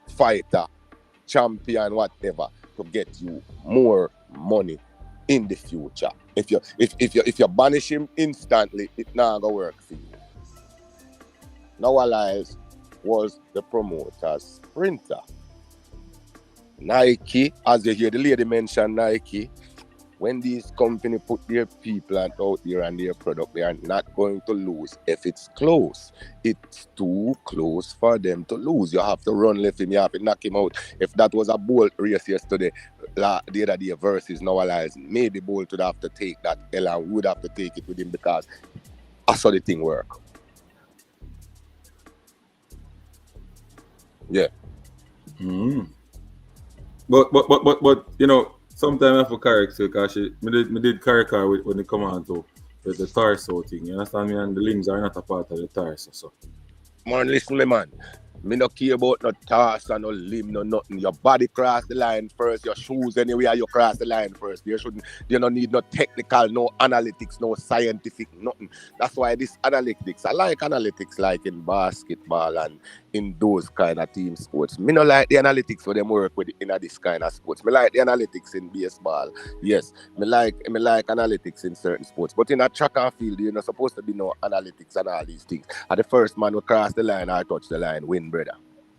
[SPEAKER 5] fighter, champion, whatever, to get you more money in the future. If you banish him instantly, it not gonna work for you. Noah Lyles was the promoter's sprinter. Nike, as you hear the lady mention Nike, when these companies put their people out there and their product, they are not going to lose if it's close. It's too close for them to lose. You have to run left him, you have to knock him out. If that was a Bolt race yesterday, the other day versus Noah Lyles, maybe Bolt would have to take that L and would have to take it with him because I saw the thing work. Yeah.
[SPEAKER 1] Mm. But sometimes I have to correct you because me did correct her when it come on to the torso thing. You understand me? And the limbs are not a part of the torso. So.
[SPEAKER 5] Man, listen me, man. Me no care about no torso, no limb, no nothing. Your body cross the line first. Your shoes anywhere you cross the line first. You don't need no technical, no analytics, no scientific, nothing. That's why this analytics. I like analytics like in basketball and in those kind of team sports. Me no like the analytics for them work with in this kind of sports. Me like the analytics in baseball. Yes, me like analytics in certain sports. But in a track and field, you're not supposed to be no analytics and all these things. And the first man who cross the line or touch the line win, brother.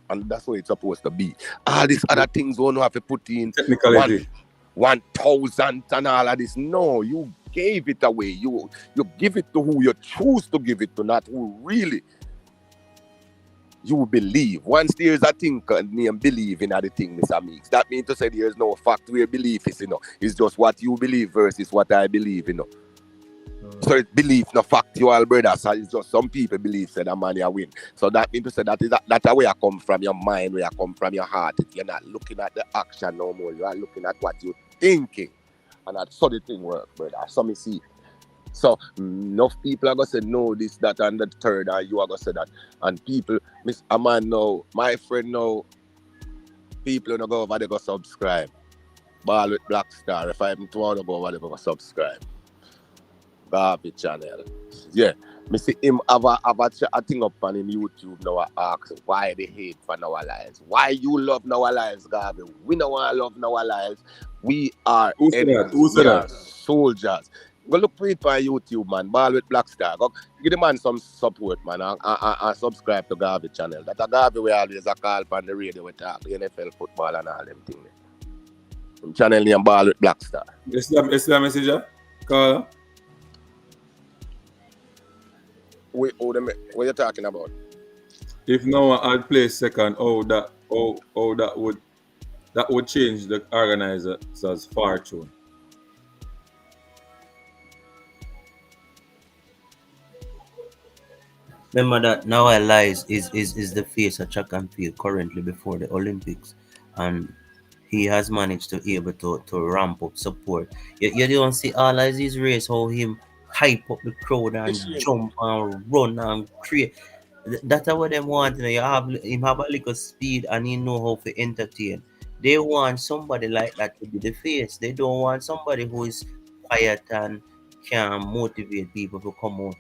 [SPEAKER 5] And that's what it's supposed to be. All these other things won't have to put in
[SPEAKER 1] technicality.
[SPEAKER 5] 1,000 and all of this. No, you gave it away. You give it to who you choose to give it to, not who really you believe. Once there's a thing named believe in the thing, Mr. Meeks, that means to say there's no fact where belief is, It's just what you believe versus what I believe, So it's belief, no factual, brother. So it's just some people believe that man you win. So that means to say that's where you come from your mind, where you come from your heart. If you're not looking at the action no more, you are looking at what you're thinking. And that's how the thing works, brother. So me see. So enough people are going to say no, this, that, and the third, and you are going to say that. And people, a man now, my friend now, people don't go over there go subscribe. Ball with Black Star. If I'm to want to go over there go subscribe. Garbage channel. Yeah. Me see him have a thing up on him YouTube now. I ask why they hate for Noah Lyles. Why you love Noah Lyles, Garvey? We don't want to love Noah Lyles. We are soldiers. Go look for it on YouTube, man. Ball with Black Star. Go give the man some support, man, and subscribe to Garvey channel. That a Garvey we always a call on the radio with talk NFL football and all them things. Channel name Ball with Black Star.
[SPEAKER 1] Is that message, caller?
[SPEAKER 5] What you talking about?
[SPEAKER 1] If Noah had placed second, that would change the organizer's fortune.
[SPEAKER 2] Remember that Noah Lyles is the face of track and field currently before the Olympics, and he has managed to able to ramp up support. You don't see all of these races how him hype up the crowd and jump and run and create. That's what them want. You have him have a little speed and he know how to entertain. They want somebody like that to be the face. They don't want somebody who is quiet and can motivate people to come on.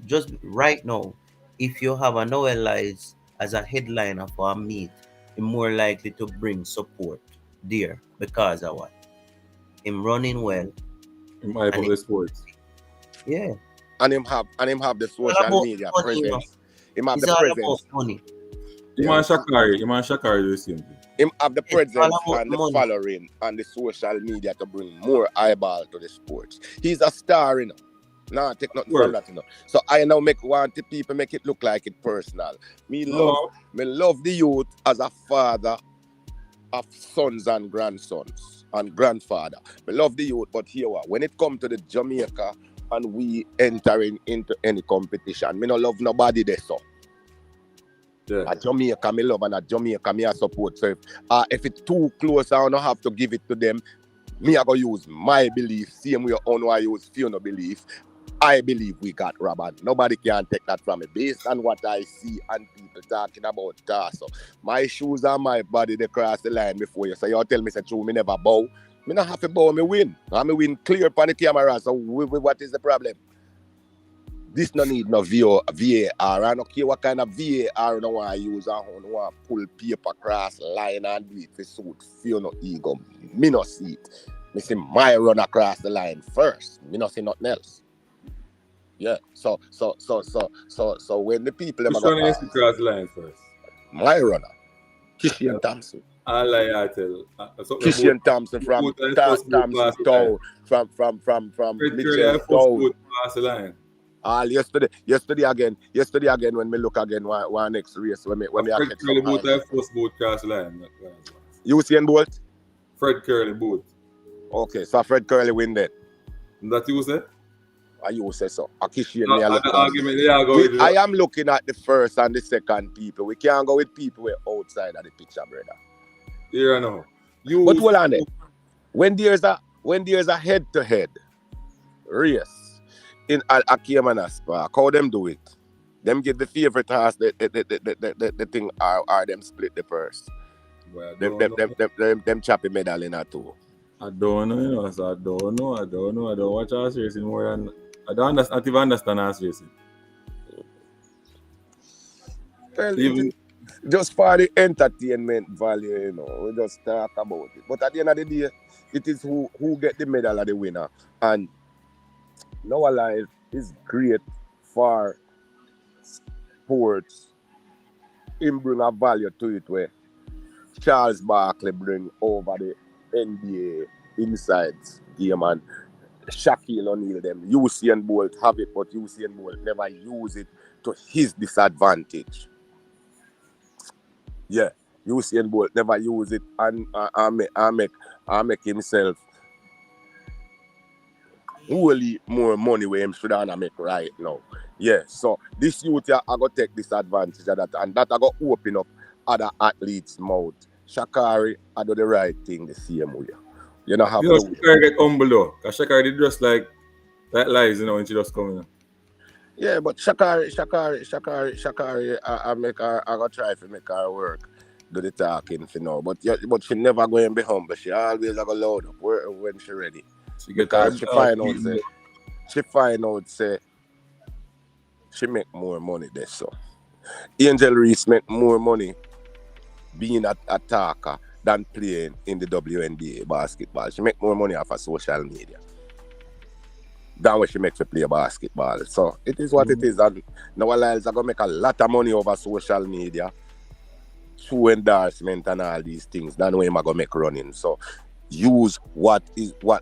[SPEAKER 2] Just right now, if you have a Noah Lyles as a headliner for a meet, you're more likely to bring support there because of what? Him running well.
[SPEAKER 1] Him hype up the sports.
[SPEAKER 2] Yeah.
[SPEAKER 5] And him have the social media presence. Him have the presence.
[SPEAKER 2] Money.
[SPEAKER 1] Iman Shakari do the same thing.
[SPEAKER 5] Him have the presence and the following and the social media to bring more eyeball to the sports. He's a star, Nah, take nothing from that, So I now want the people make it look like it personal. Me love the youth as a father of sons and grandsons and grandfather. Me love the youth, but here when it comes to the Jamaica and we entering into any competition, me no love nobody there, so. Yeah. At Jamaica, me love, and at Jamaica, me I support. So if it's too close, I don't have to give it to them. Me I go use my belief, same way on I use Fiona belief. I believe we got robbed. Nobody can take that from me. Based on what I see and people talking about so my shoes and my body, they cross the line before you. So you tell me, say, true, me never bow. Me not have to bow, me win. And me win clear on the camera. So what is the problem? This no need no VAR. I don't care what kind of VAR no want to use. I don't want to pull paper across line and do it for suit. Feel no ego. Me no see it. Me see my run across the line first. Me no see nothing else. Yeah. So when the people
[SPEAKER 1] Which one is to cross the line first?
[SPEAKER 5] My runner, Kishian Thompson.
[SPEAKER 1] All I tell.
[SPEAKER 5] Kishian Thompson from Thompson Town, from Mitchell Town.
[SPEAKER 1] Cross the line.
[SPEAKER 5] Yesterday again when me look again one next race when me
[SPEAKER 1] Fred Curly boat first boat cross the line.
[SPEAKER 5] Usain Bolt?
[SPEAKER 1] Fred Curly boat.
[SPEAKER 5] Okay, so Fred Curly win that.
[SPEAKER 1] That you say?
[SPEAKER 5] You say so.
[SPEAKER 1] I
[SPEAKER 5] am looking at the first and the second people. We can't go with people who are outside of the picture, brother.
[SPEAKER 1] Yeah, no.
[SPEAKER 5] But hold on there. When there's a head-to-head race in Akiamanas Park, how them do it? Them get the favorite horse, the thing, or them split the purse.
[SPEAKER 1] Well,
[SPEAKER 5] them choppy medal in that too.
[SPEAKER 1] I don't know, you know, so I don't know. I don't watch horse racing more than I don't even understand horse racing.
[SPEAKER 5] Well, even just for the entertainment value, you know, we just talk about it. But at the end of the day, it is who get the medal of the winner. And Noah Life is great for sports. Him bring a value to it where Charles Barkley bring over the NBA insights game and Shaquille O'Neal them. Usain Bolt have it, but Usain Bolt never use it to his disadvantage. Yeah, Usain Bolt never use it and make himself really more money where him should make right now. Yeah, so this youth here I go take disadvantage of that and that I go open up other athletes' mouth. Shakari, I do the right thing the same way. You know how
[SPEAKER 1] Shakari get humble though, because Shakari did just like that lies, you know, when she just come in.
[SPEAKER 5] Yeah, but Shakari, I make her, I go try to make her work, do the talking for now. But she never going to be humble. She always go load up when she ready. Because she find out say she make more money there. So Angel Reese make more money being an attacker than playing in the WNBA basketball. She make more money off of social media than what she makes to play basketball. So it is what it is. And Noah Lyles are going to make a lot of money over social media through endorsement and all these things than when I'm going to make running. So use what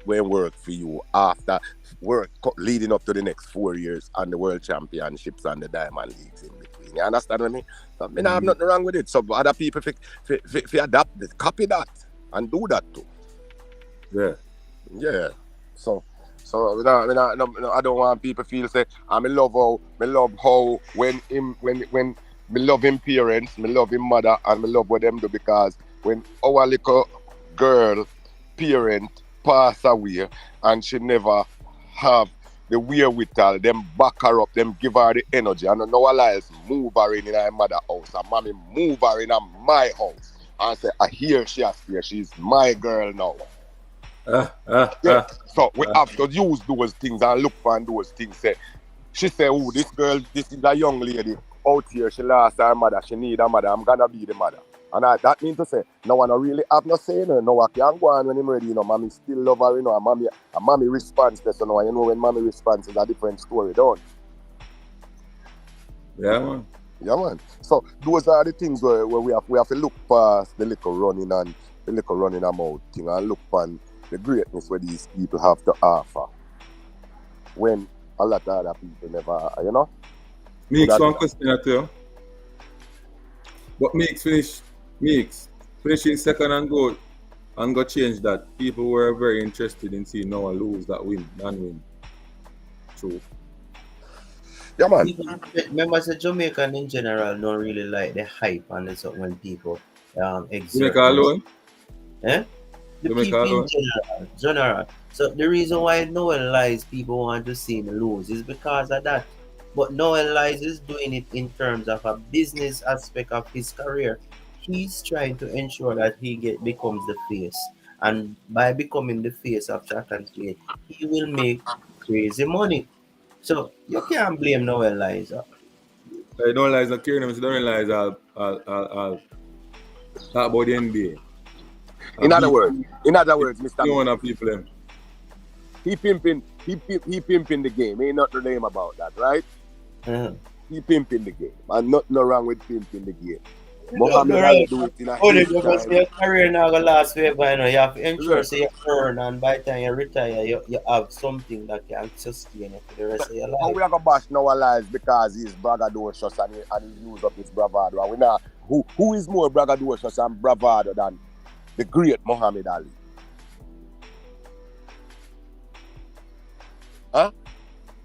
[SPEAKER 5] will work for you after work leading up to the next 4 years and the World Championships and the Diamond Leagues in between. You understand what I mean? So, I mean, I have nothing wrong with it. So other people if adapt it, copy that and do that too. Yeah. So I don't want people feel say I love how when me love him parents, me love him mother, and me love what them do because when our little girl parent pass away and she never have the wherewithal, them back her up, them give her the energy. And Noah Lyles move her in her mother house, and mommy move her in my house and say, I hear she has fear, she's my girl now. So we have to use those things and look for those things. She say, oh, this girl, this is a young lady out here, she lost her mother, she need a mother, I'm gonna be the mother. And that means to say, no one really have no say, no one can go on when I'm ready, mommy still love her, and mommy responds to so when mommy responds is a different story, don't
[SPEAKER 1] you?
[SPEAKER 5] Yeah, man. So those are the things where we have to look past the little running amount thing and look on the greatness where these people have to offer when a lot of other people never, you know?
[SPEAKER 1] Meeks, one question at you. But finishing second and go change that. People were very interested in seeing Noah lose that win. True.
[SPEAKER 5] Yeah, man.
[SPEAKER 2] Remember, the Jamaican in general don't really like the hype and the something when people exert.
[SPEAKER 1] Jamaica alone?
[SPEAKER 2] the
[SPEAKER 1] Jamaica
[SPEAKER 2] people in
[SPEAKER 1] alone.
[SPEAKER 2] general. So the reason why Noel Lies people want to see him lose is because of that. But Noel Lies is doing it in terms of a business aspect of his career. He's trying to ensure that becomes the face, and by becoming the face of Track and Field, he will make crazy money. So you can't blame Noel Lies.
[SPEAKER 1] I don't realize not caring them, so don't realize I'll talk about the NBA.
[SPEAKER 5] In other
[SPEAKER 1] Beat
[SPEAKER 5] words, Mr.
[SPEAKER 1] no
[SPEAKER 5] Mix,
[SPEAKER 1] one of people them.
[SPEAKER 5] he pimping the game. Ain't nothing to name about that, right?
[SPEAKER 2] Uh-huh.
[SPEAKER 5] He pimping the game. And nothing wrong with pimping the game.
[SPEAKER 2] No,
[SPEAKER 5] Muhammad Ali do it in a
[SPEAKER 2] only
[SPEAKER 5] his
[SPEAKER 2] because
[SPEAKER 5] time.
[SPEAKER 2] your career now gonna last forever, you know. You have to
[SPEAKER 1] Is
[SPEAKER 2] ensure
[SPEAKER 1] it?
[SPEAKER 2] so you earn, and by the time you retire, you have something that can sustain you for the rest of your
[SPEAKER 5] How
[SPEAKER 2] life.
[SPEAKER 5] we are gonna bash Noah Lies because he's braggadocious and he use up his bravado. And we now who is more braggadocious and bravado than the great Muhammad Ali? Huh?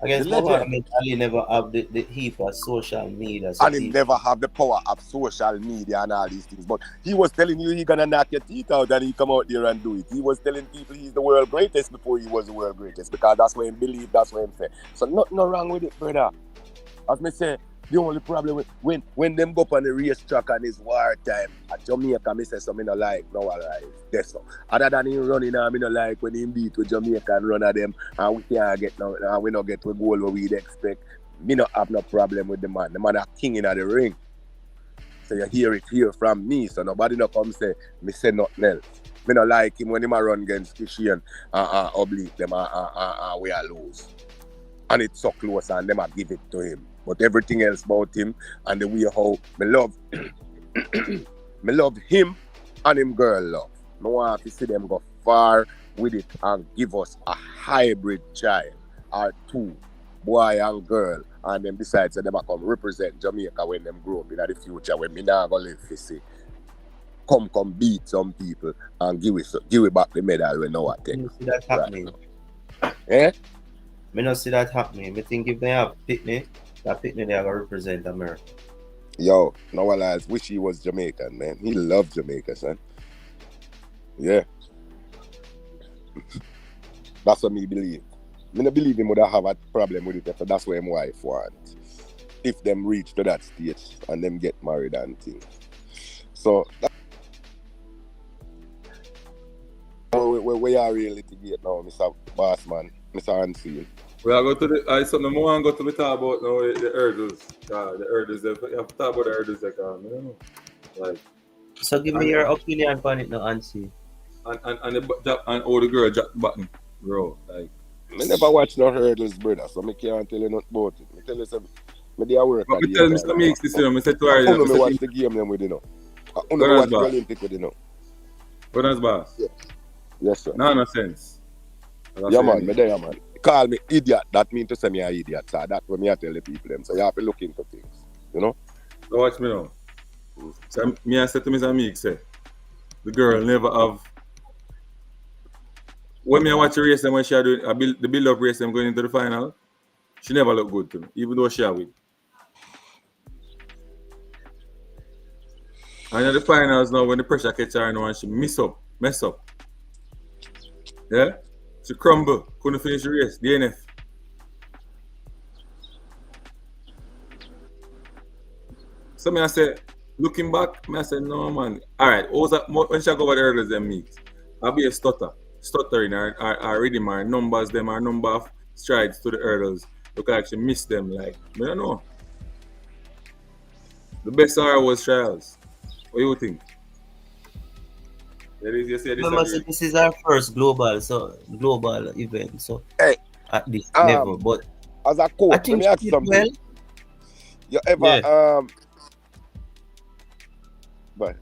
[SPEAKER 2] I guess
[SPEAKER 5] The legend.
[SPEAKER 2] Muhammad Ali never have the heap of social media, so
[SPEAKER 5] And he never have the power of social media and all these things. But he was telling you he gonna knock your teeth out and he come out there and do it. He was telling people he's the world greatest before he was the world greatest because that's what he believed, that's what he said. So nothing wrong with it, brother. As me say, the only problem with when them go up on the racetrack and it's war time at Jamaica, me say something I like no alive. That's so. Other than him running, I me no like when he beat with Jamaica and run at them and we can't get no, and we not get to a goal where we'd expect. Me not have no problem with the man. The man a king in the ring. So you hear it here from me. So nobody no come say me say nothing else. Me not like him when him a run against Fishy and oblique them we are lose. And it's so close and them a give it to him. But everything else about him and the way how me love me love him and him girl love. Me want to see them go far with it and give us a hybrid child or two, boy and girl, and them decide so them a come represent Jamaica when them grow up in the future when me now go live to see. Come beat some people and give it back the medal when no take.
[SPEAKER 2] Me see that happening.
[SPEAKER 5] Eh?
[SPEAKER 2] Me not see that happening. Me think if they have Pitney, that Pitney they are gonna represent America.
[SPEAKER 5] Yo, no one else wish he was Jamaican, man. He loved Jamaica, son. Yeah. That's what me believe. Me not believe him would have a problem with it, so that's what his wife want. If them reach to that stage and them get married and things. So we are really litigate now, Mr. Bossman, Mr. Hansen.
[SPEAKER 1] We are going to the something more and go to talk about now the hurdles. The hurdles. You have to talk about the hurdles I don't know. Like
[SPEAKER 2] So give me your opinion on it now, Ansi.
[SPEAKER 1] And all the girl drop the button, bro. Like
[SPEAKER 5] I never watch no hurdles, brother, so I can't tell you nothing about it. I tell you something. I do work
[SPEAKER 1] but
[SPEAKER 5] at
[SPEAKER 1] me
[SPEAKER 5] the
[SPEAKER 1] tell
[SPEAKER 5] end
[SPEAKER 1] Mr.
[SPEAKER 5] of
[SPEAKER 1] Meeks this year, I said to her,
[SPEAKER 5] I only watch the game them with you know. I only watch the Olympic with you know.
[SPEAKER 1] But that's boss.
[SPEAKER 5] Yes. Yes, sir.
[SPEAKER 1] No sense.
[SPEAKER 5] Yeah, man, me there, man. Call me idiot, that mean to say me an idiot, sir. That's what me I tell the people them. So you have to look into things, you know?
[SPEAKER 1] So watch me now. So me I said to Mr. Meeks, say, the girl never have. When me I watch the race them when she are doing the build up race them going into the final, she never look good to me, even though she are win. And in the finals now, when the pressure catch her now and she mess up. Yeah? She crumble, couldn't finish the race, DNF. So me I say, looking back, me I say, no man. Alright, when she go over the hurdles them meet, I'll be a stuttering our rhythm, our numbers, them, our number of strides to the hurdles. You can actually miss them, like, I don't know. The best hour was trials. What do you think?
[SPEAKER 2] Remember, so this is our first global event, so
[SPEAKER 5] hey,
[SPEAKER 2] at this level. But
[SPEAKER 5] as a coach,
[SPEAKER 2] I think
[SPEAKER 5] let me ask something.
[SPEAKER 2] Well,
[SPEAKER 5] You ever but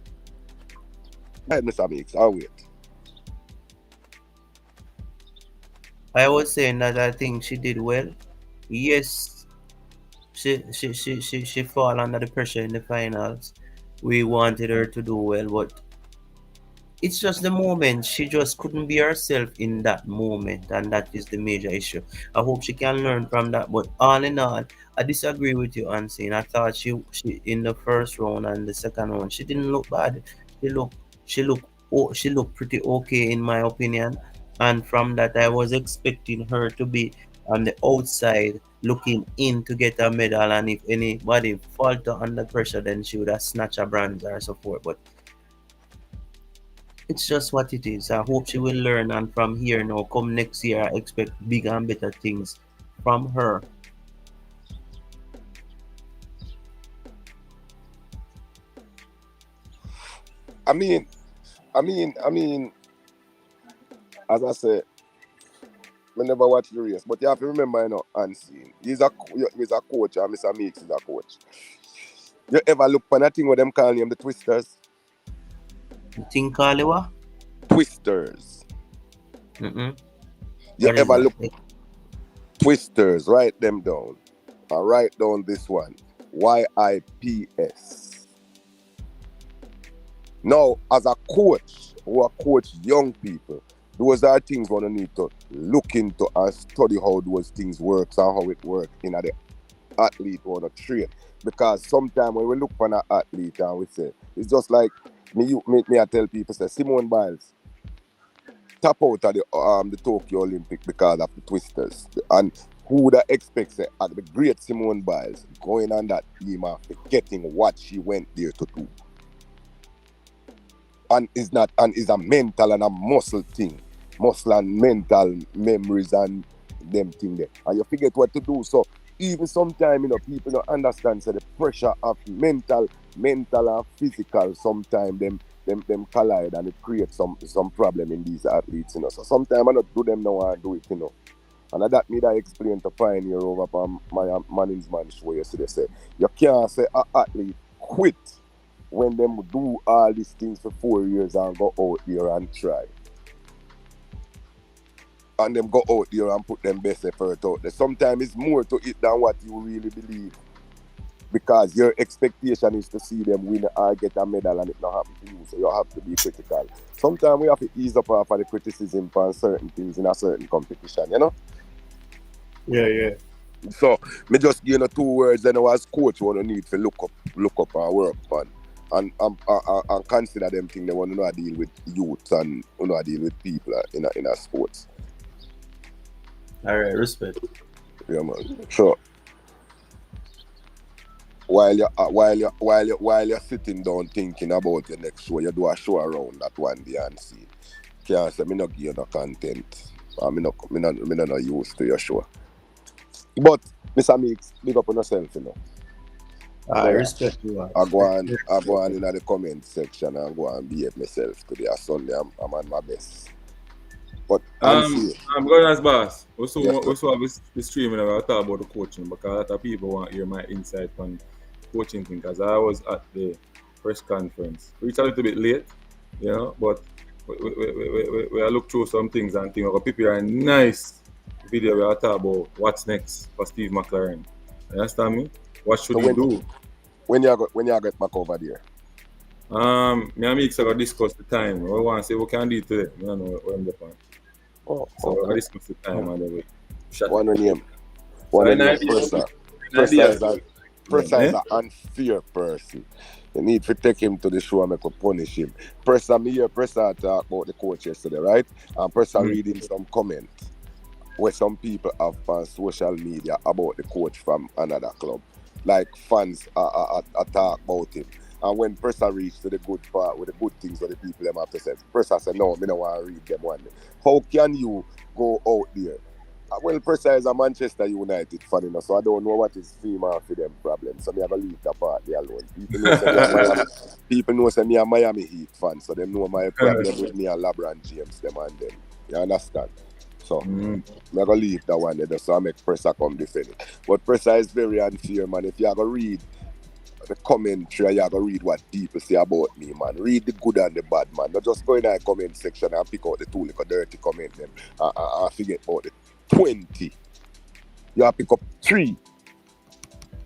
[SPEAKER 5] Mr. Meeks, I'll wait.
[SPEAKER 2] I was saying that I think she did well. Yes, she fall under the pressure in the finals. We wanted her to do well, but it's just the moment. She just couldn't be herself in that moment, and that is the major issue. I hope she can learn from that. But all in all, I disagree with you, Ansin. I thought she in the first round and the second round, she didn't look bad. She looked she looked pretty okay in my opinion. And from that, I was expecting her to be on the outside looking in to get a medal. And if anybody falter under pressure, then she would have snatched a bronze or support. But it's just what it is. I hope she will learn. And from here now, come next year, I expect bigger and better things from her.
[SPEAKER 5] I mean, as I said, I never watch the race, but you have to remember, Unseen. He's a coach, and Mr. Meeks is a coach. You ever look for that thing what them call him the Twisters?
[SPEAKER 2] You think, Kaliwa?
[SPEAKER 5] Twisters.
[SPEAKER 2] Mm-mm.
[SPEAKER 5] You
[SPEAKER 2] What is
[SPEAKER 5] ever
[SPEAKER 2] that?
[SPEAKER 5] look Twisters? Write them down. And write down this one. YIPS. Now, as a coach who are coach young people, those are things we're going to need to look into and study how those things work and how it works in the athlete or the train. Because sometimes when we look for an athlete and we say, it's just like me I tell people, say, Simone Biles tap out of the Tokyo Olympic because of the Twisters. And who would have expected the great Simone Biles going on that team after getting what she went there to do? And is a mental and a muscle thing. Muscle and mental memories and them thing there. And you forget what to do. So even sometimes, people don't understand the pressure of mental and physical, sometimes them collide and it creates some problem in these athletes, So sometimes I not do them now and do it, And that me that explain to Pioneer over on my Manning's Man show yesterday. Say you can't say an athlete quit when them do all these things for 4 years and go out there and try. And them go out there and put them best effort out there. Sometimes it's more to it than what you really believe. Because your expectation is to see them win or get a medal and it not happen to you. So you have to be critical. Sometimes we have to ease up off of the criticism for certain things in a certain competition,
[SPEAKER 3] Yeah.
[SPEAKER 5] So me just give 2 words and as coach what you need to look up and work on. And consider them things they want to know deal with youth and deal with people in a sports.
[SPEAKER 2] All right, respect.
[SPEAKER 5] Yeah, man. Sure. While you're sitting down thinking about your next show, you do a show around that one day and see. Can't say me not give you no content. Me not used to your show. But Mr. Meeks, big up on yourself,
[SPEAKER 2] I respect you.
[SPEAKER 5] I go on in the comment section and go and behave myself today. Sunday, I'm on my best. But
[SPEAKER 1] I'm going as boss. Also
[SPEAKER 5] Yes,
[SPEAKER 1] have this stream and I talk about the coaching because a lot of people want to hear my insight on coaching thing. Because I was at the press conference, which a little bit late, but we look through some things and things. We'll prepare a nice video where I talk about what's next for Steve McLaren. You understand me? What should he do?
[SPEAKER 5] When you get back over there?
[SPEAKER 1] Me and Meeks are going to discuss the time. We want to say what can do today. I don't know what I'm doing. So we're going to discuss the time and then we shut
[SPEAKER 5] One name. Pressa is an unfair person. You need to take him to the show and make a punish him. Pressa talk about the coach yesterday, right? And Pressa reading some comments where some people have on social media about the coach from another club. Like fans are talk about him. And when Pressa reached to the good part with the good things that the people them have to say, Pressa said, no, me don't want to read them one day. How can you go out there? Well, Pressa is a Manchester United fan, so I don't know what is female for them problem. So me have a leave that part there alone. People know me a Miami Heat fan, so them know my problem with me and LeBron James, them and them. You understand? So I'm going to leave that one there so I make Pressa come defend it. But Pressa is very unfair, man. If you're going to read the commentary, you're going to read what people say about me, man. Read the good and the bad, man. Not just go in the comment section and pick out the 2 little dirty comment them and forget about the 20. You have to pick up 3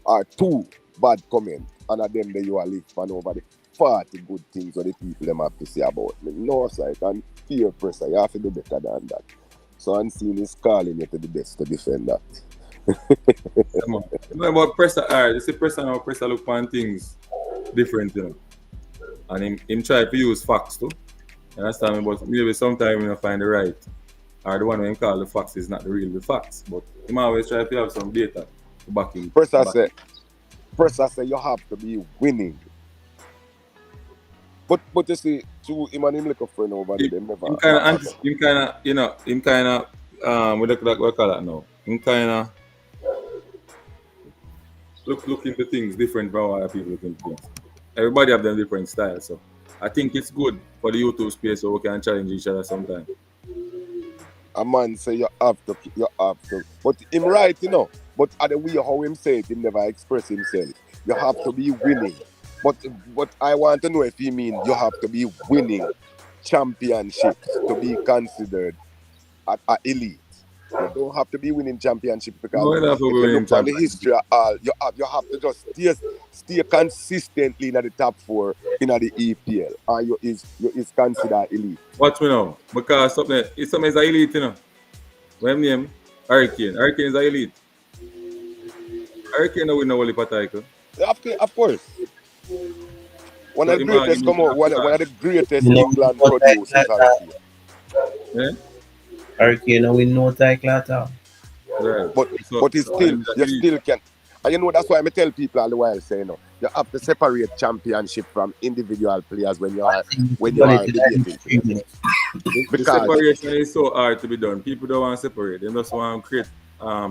[SPEAKER 5] or 2 bad comments and of them you are leave fan over the 40 good things that the people them have to say about me. No, sir, and fear Pressa, you have to do better than that. So Unseen is calling you to the best to defend that.
[SPEAKER 1] About Pressa, you see Pressa now, Pressa look on things different, And him try to use facts too. You understand me? But maybe sometimes you find the right or the one we call the facts is not the real the facts. But you always try to have some data to back him.
[SPEAKER 5] First
[SPEAKER 1] To
[SPEAKER 5] I
[SPEAKER 1] back
[SPEAKER 5] say,
[SPEAKER 1] it.
[SPEAKER 5] you have to be winning. But you see, to him and him like a friend over there,
[SPEAKER 1] Him,
[SPEAKER 5] them never
[SPEAKER 1] him kind of
[SPEAKER 5] have.
[SPEAKER 1] him kind of him kind of what call that now? Him kind of look into things different from how other people look into things. Everybody have their different styles, so I think it's good for the YouTube space so we can challenge each other sometimes.
[SPEAKER 5] A man say you have to. But him right, you know. But at the way how him say it, him never express himself. You have to be winning. But I want to know if he mean you have to be winning championships to be considered a elite. You don't have to be winning championship because
[SPEAKER 1] No, enough
[SPEAKER 5] if
[SPEAKER 1] we
[SPEAKER 5] you
[SPEAKER 1] win
[SPEAKER 5] look on the
[SPEAKER 1] championship.
[SPEAKER 5] history of all, you have to just stay consistently in the top four in the EPL, and you is considered elite.
[SPEAKER 1] Watch me now, because something is a elite, you know. When name Hurricane. Hurricane is a elite. Hurricane no win no Wally title.
[SPEAKER 5] Of course, one
[SPEAKER 1] So
[SPEAKER 5] of the greatest
[SPEAKER 1] imagine
[SPEAKER 5] come out, one of the greatest
[SPEAKER 2] You know, we
[SPEAKER 5] England
[SPEAKER 2] no title
[SPEAKER 5] producers
[SPEAKER 2] at
[SPEAKER 5] are
[SPEAKER 2] all.
[SPEAKER 5] here.
[SPEAKER 1] yeah?
[SPEAKER 2] Hurricane, we no title at all.
[SPEAKER 1] Right.
[SPEAKER 5] But
[SPEAKER 1] So
[SPEAKER 5] but it's
[SPEAKER 1] and
[SPEAKER 5] still
[SPEAKER 1] him is a
[SPEAKER 5] you
[SPEAKER 1] elite.
[SPEAKER 5] still can. And that's why I tell people all the while say you have to separate championship from individual players when you
[SPEAKER 2] I
[SPEAKER 5] are
[SPEAKER 2] think
[SPEAKER 5] when
[SPEAKER 2] we
[SPEAKER 5] you
[SPEAKER 2] done it
[SPEAKER 5] are
[SPEAKER 2] in
[SPEAKER 5] debating
[SPEAKER 2] three
[SPEAKER 5] players.
[SPEAKER 2] minutes.
[SPEAKER 1] The
[SPEAKER 5] Because
[SPEAKER 1] separation is so hard to be done. People don't want to separate. They just want to create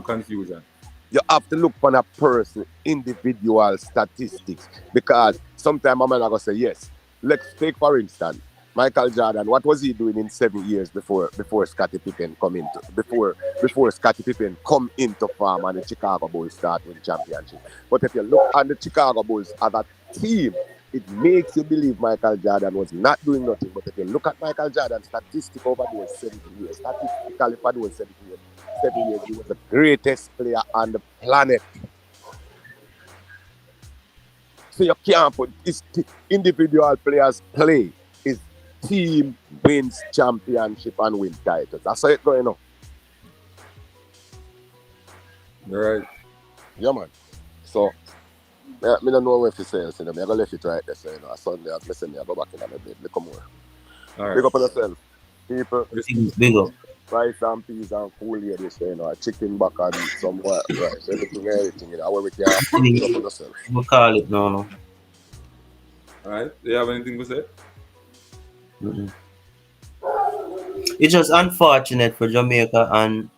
[SPEAKER 1] confusion.
[SPEAKER 5] you have to look on a person individual statistics because sometimes I'm gonna say yes. Let's take for instance Michael Jordan. What was he doing in 7 years before Scottie Pippen come into before Scottie Pippen come into farm and the Chicago Bulls start win championship? But if you look on the Chicago Bulls as a team, it makes you believe Michael Jordan was not doing nothing. But if you look at Michael Jordan's statistic over those 7 years, statistically for those 7 years, he was the greatest player on the planet. So you can't put individual players play. Is team wins championship and win titles. That's how it going on.
[SPEAKER 1] Right.
[SPEAKER 5] Yeah, man. So me don't know if you say it, I'm gonna left it right there. So Sunday I'm missing me, I go back in my bed. Look more.
[SPEAKER 1] All
[SPEAKER 5] Big
[SPEAKER 1] right.
[SPEAKER 5] up on yourself. People,
[SPEAKER 2] Things big up.
[SPEAKER 5] rice and peas and cool ladies, a chicken back and some white rice, everything, where we can big up on yourself.
[SPEAKER 2] We call it no, no.
[SPEAKER 1] All right. Do you have anything to say?
[SPEAKER 2] Mm-mm. It's just unfortunate for Jamaica and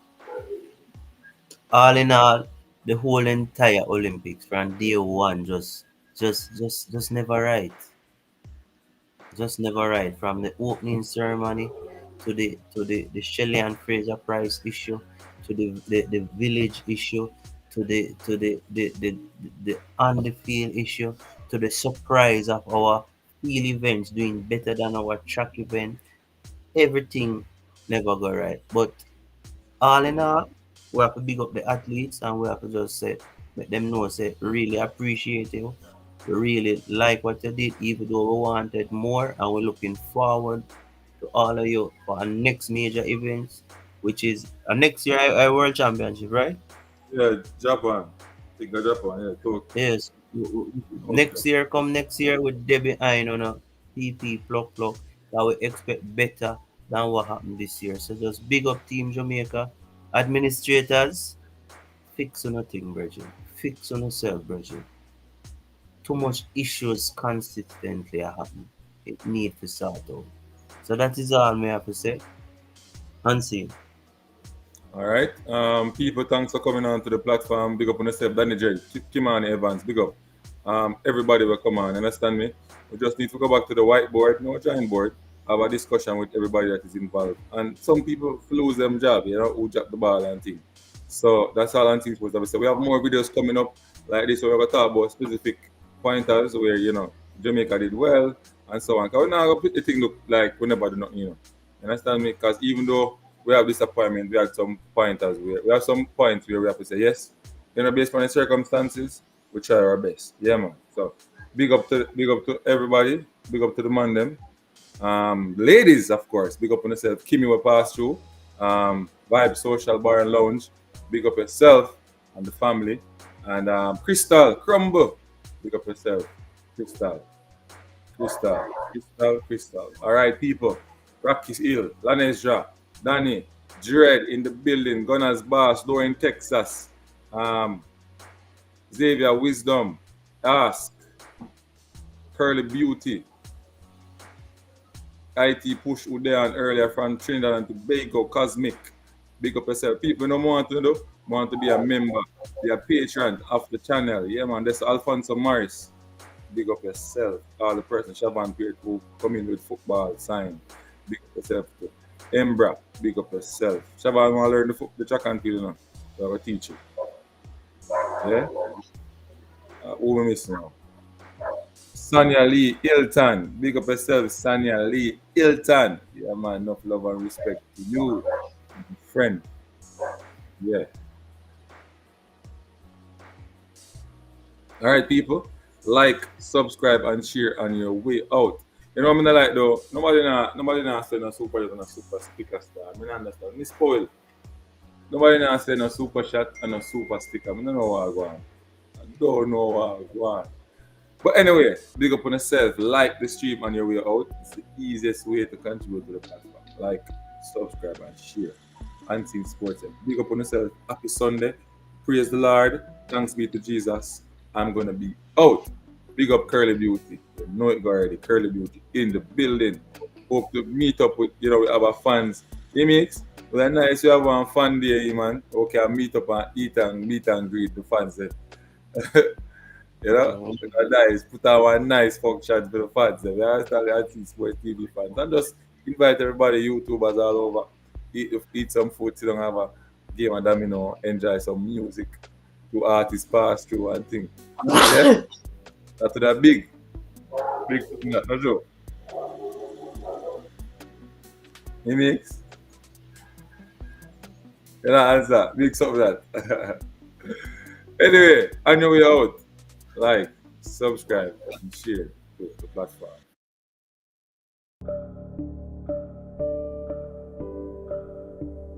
[SPEAKER 2] all in all, the whole entire Olympics from day one just never right. Just never right. From the opening ceremony to the Shelley and Fraser Price issue, to the village issue, to the on the field issue, to the surprise of our field events doing better than our track event. Everything never go right. But all in all, we have to big up the athletes and we have to just say, let them know, say, really appreciate you. We really like what you did, even though we wanted more, and we're looking forward to all of you for our next major events, which is next year our World Championship, right?
[SPEAKER 1] Yeah, Japan. Think of Japan. Yeah, talk.
[SPEAKER 2] Yes.
[SPEAKER 1] Okay.
[SPEAKER 2] Next year, come next year with Debbie Ayn on a PP pluck pluck, that we expect better than what happened this year. So just big up Team Jamaica. Administrators, fix on nothing, Bridget. Fix on yourself, Bridget. Too much issues consistently are happening. It need to sort out. So that is all me have to say. Unseen.
[SPEAKER 1] All right. People, thanks for coming on to the platform. Big up on yourself, Danny J, Kimani Evans. Big up. Everybody will come on. Understand me? We just need to go back to the whiteboard, no giant board, have a discussion with everybody that is involved. And some people lose them job, who drop the ball and things. So that's all I'm things was that. So we have more videos coming up like this. So we're gonna talk about specific pointers where Jamaica did well and so on. Cause we're not gonna put the thing look like we never do nothing. You understand me? Because even though we have disappointment, we have some pointers where we have some points where we have to say yes, based on the circumstances, we try our best. Yeah, man. So big up to everybody, big up to the man them. Ladies, of course, big up on yourself. Kimmy will pass through. Vibe Social Bar and Lounge, big up yourself and the family. And Crystal Crumble, big up yourself. Crystal, Crystal. All right, people. Rocky Hill, Lanesja, Danny, Dread in the building, Gunners Boss, Door in Texas, Xavier Wisdom, Ask, Curly Beauty, IT Push Udayan earlier from Trinidad and Tobago, Cosmic. Big up yourself. People don't want to do, want to be a member, be a patron of the channel. Yeah, man. That's Alfonso Morris. Big up yourself. All the person, Shaban Pierre, who come in with football sign. Big up yourself too. Embra, big up yourself. Shaban want to learn the track and field, you know. So I will teach you. Yeah? Who we miss now? Sonia Lee Hilton. Big up yourself, Sonia Lee Hilton. Yeah, man. Enough love and respect to you, friend. Yeah. All right, people. Like, subscribe, and share on your way out. You know what I mean? Like though, nobody now say no super and a super sticker star. I mean, understand. Me spoil. Nobody now say no super shot and a super sticker. I don't know what I go on. I don't know what I go on. But anyway, big up on yourself. Like the stream on your way out. It's the easiest way to contribute to the platform. Like, subscribe, and share. Unseen Sports. Big up on yourself. Happy Sunday. Praise the Lord. Thanks be to Jesus. I'm gonna be out. Big up Curly Beauty. You know it already. Curly Beauty in the building. Hope to meet up with with our fans. You mix? Well, nice you have one fun day, man. Okay, meet up and eat and meet and greet the fans. You know, nice. Put out one nice function for the fans. We understand the Anti Sport TV fans. And just invite everybody, YouTubers all over. Eat some food, sit down, have a game of domino, enjoy some music. To artists pass through and thing. Yeah? That's that big thing that no joke. You mix? You know answer. Big something that. Anyway, on your way out. Like, subscribe, and share to the platform.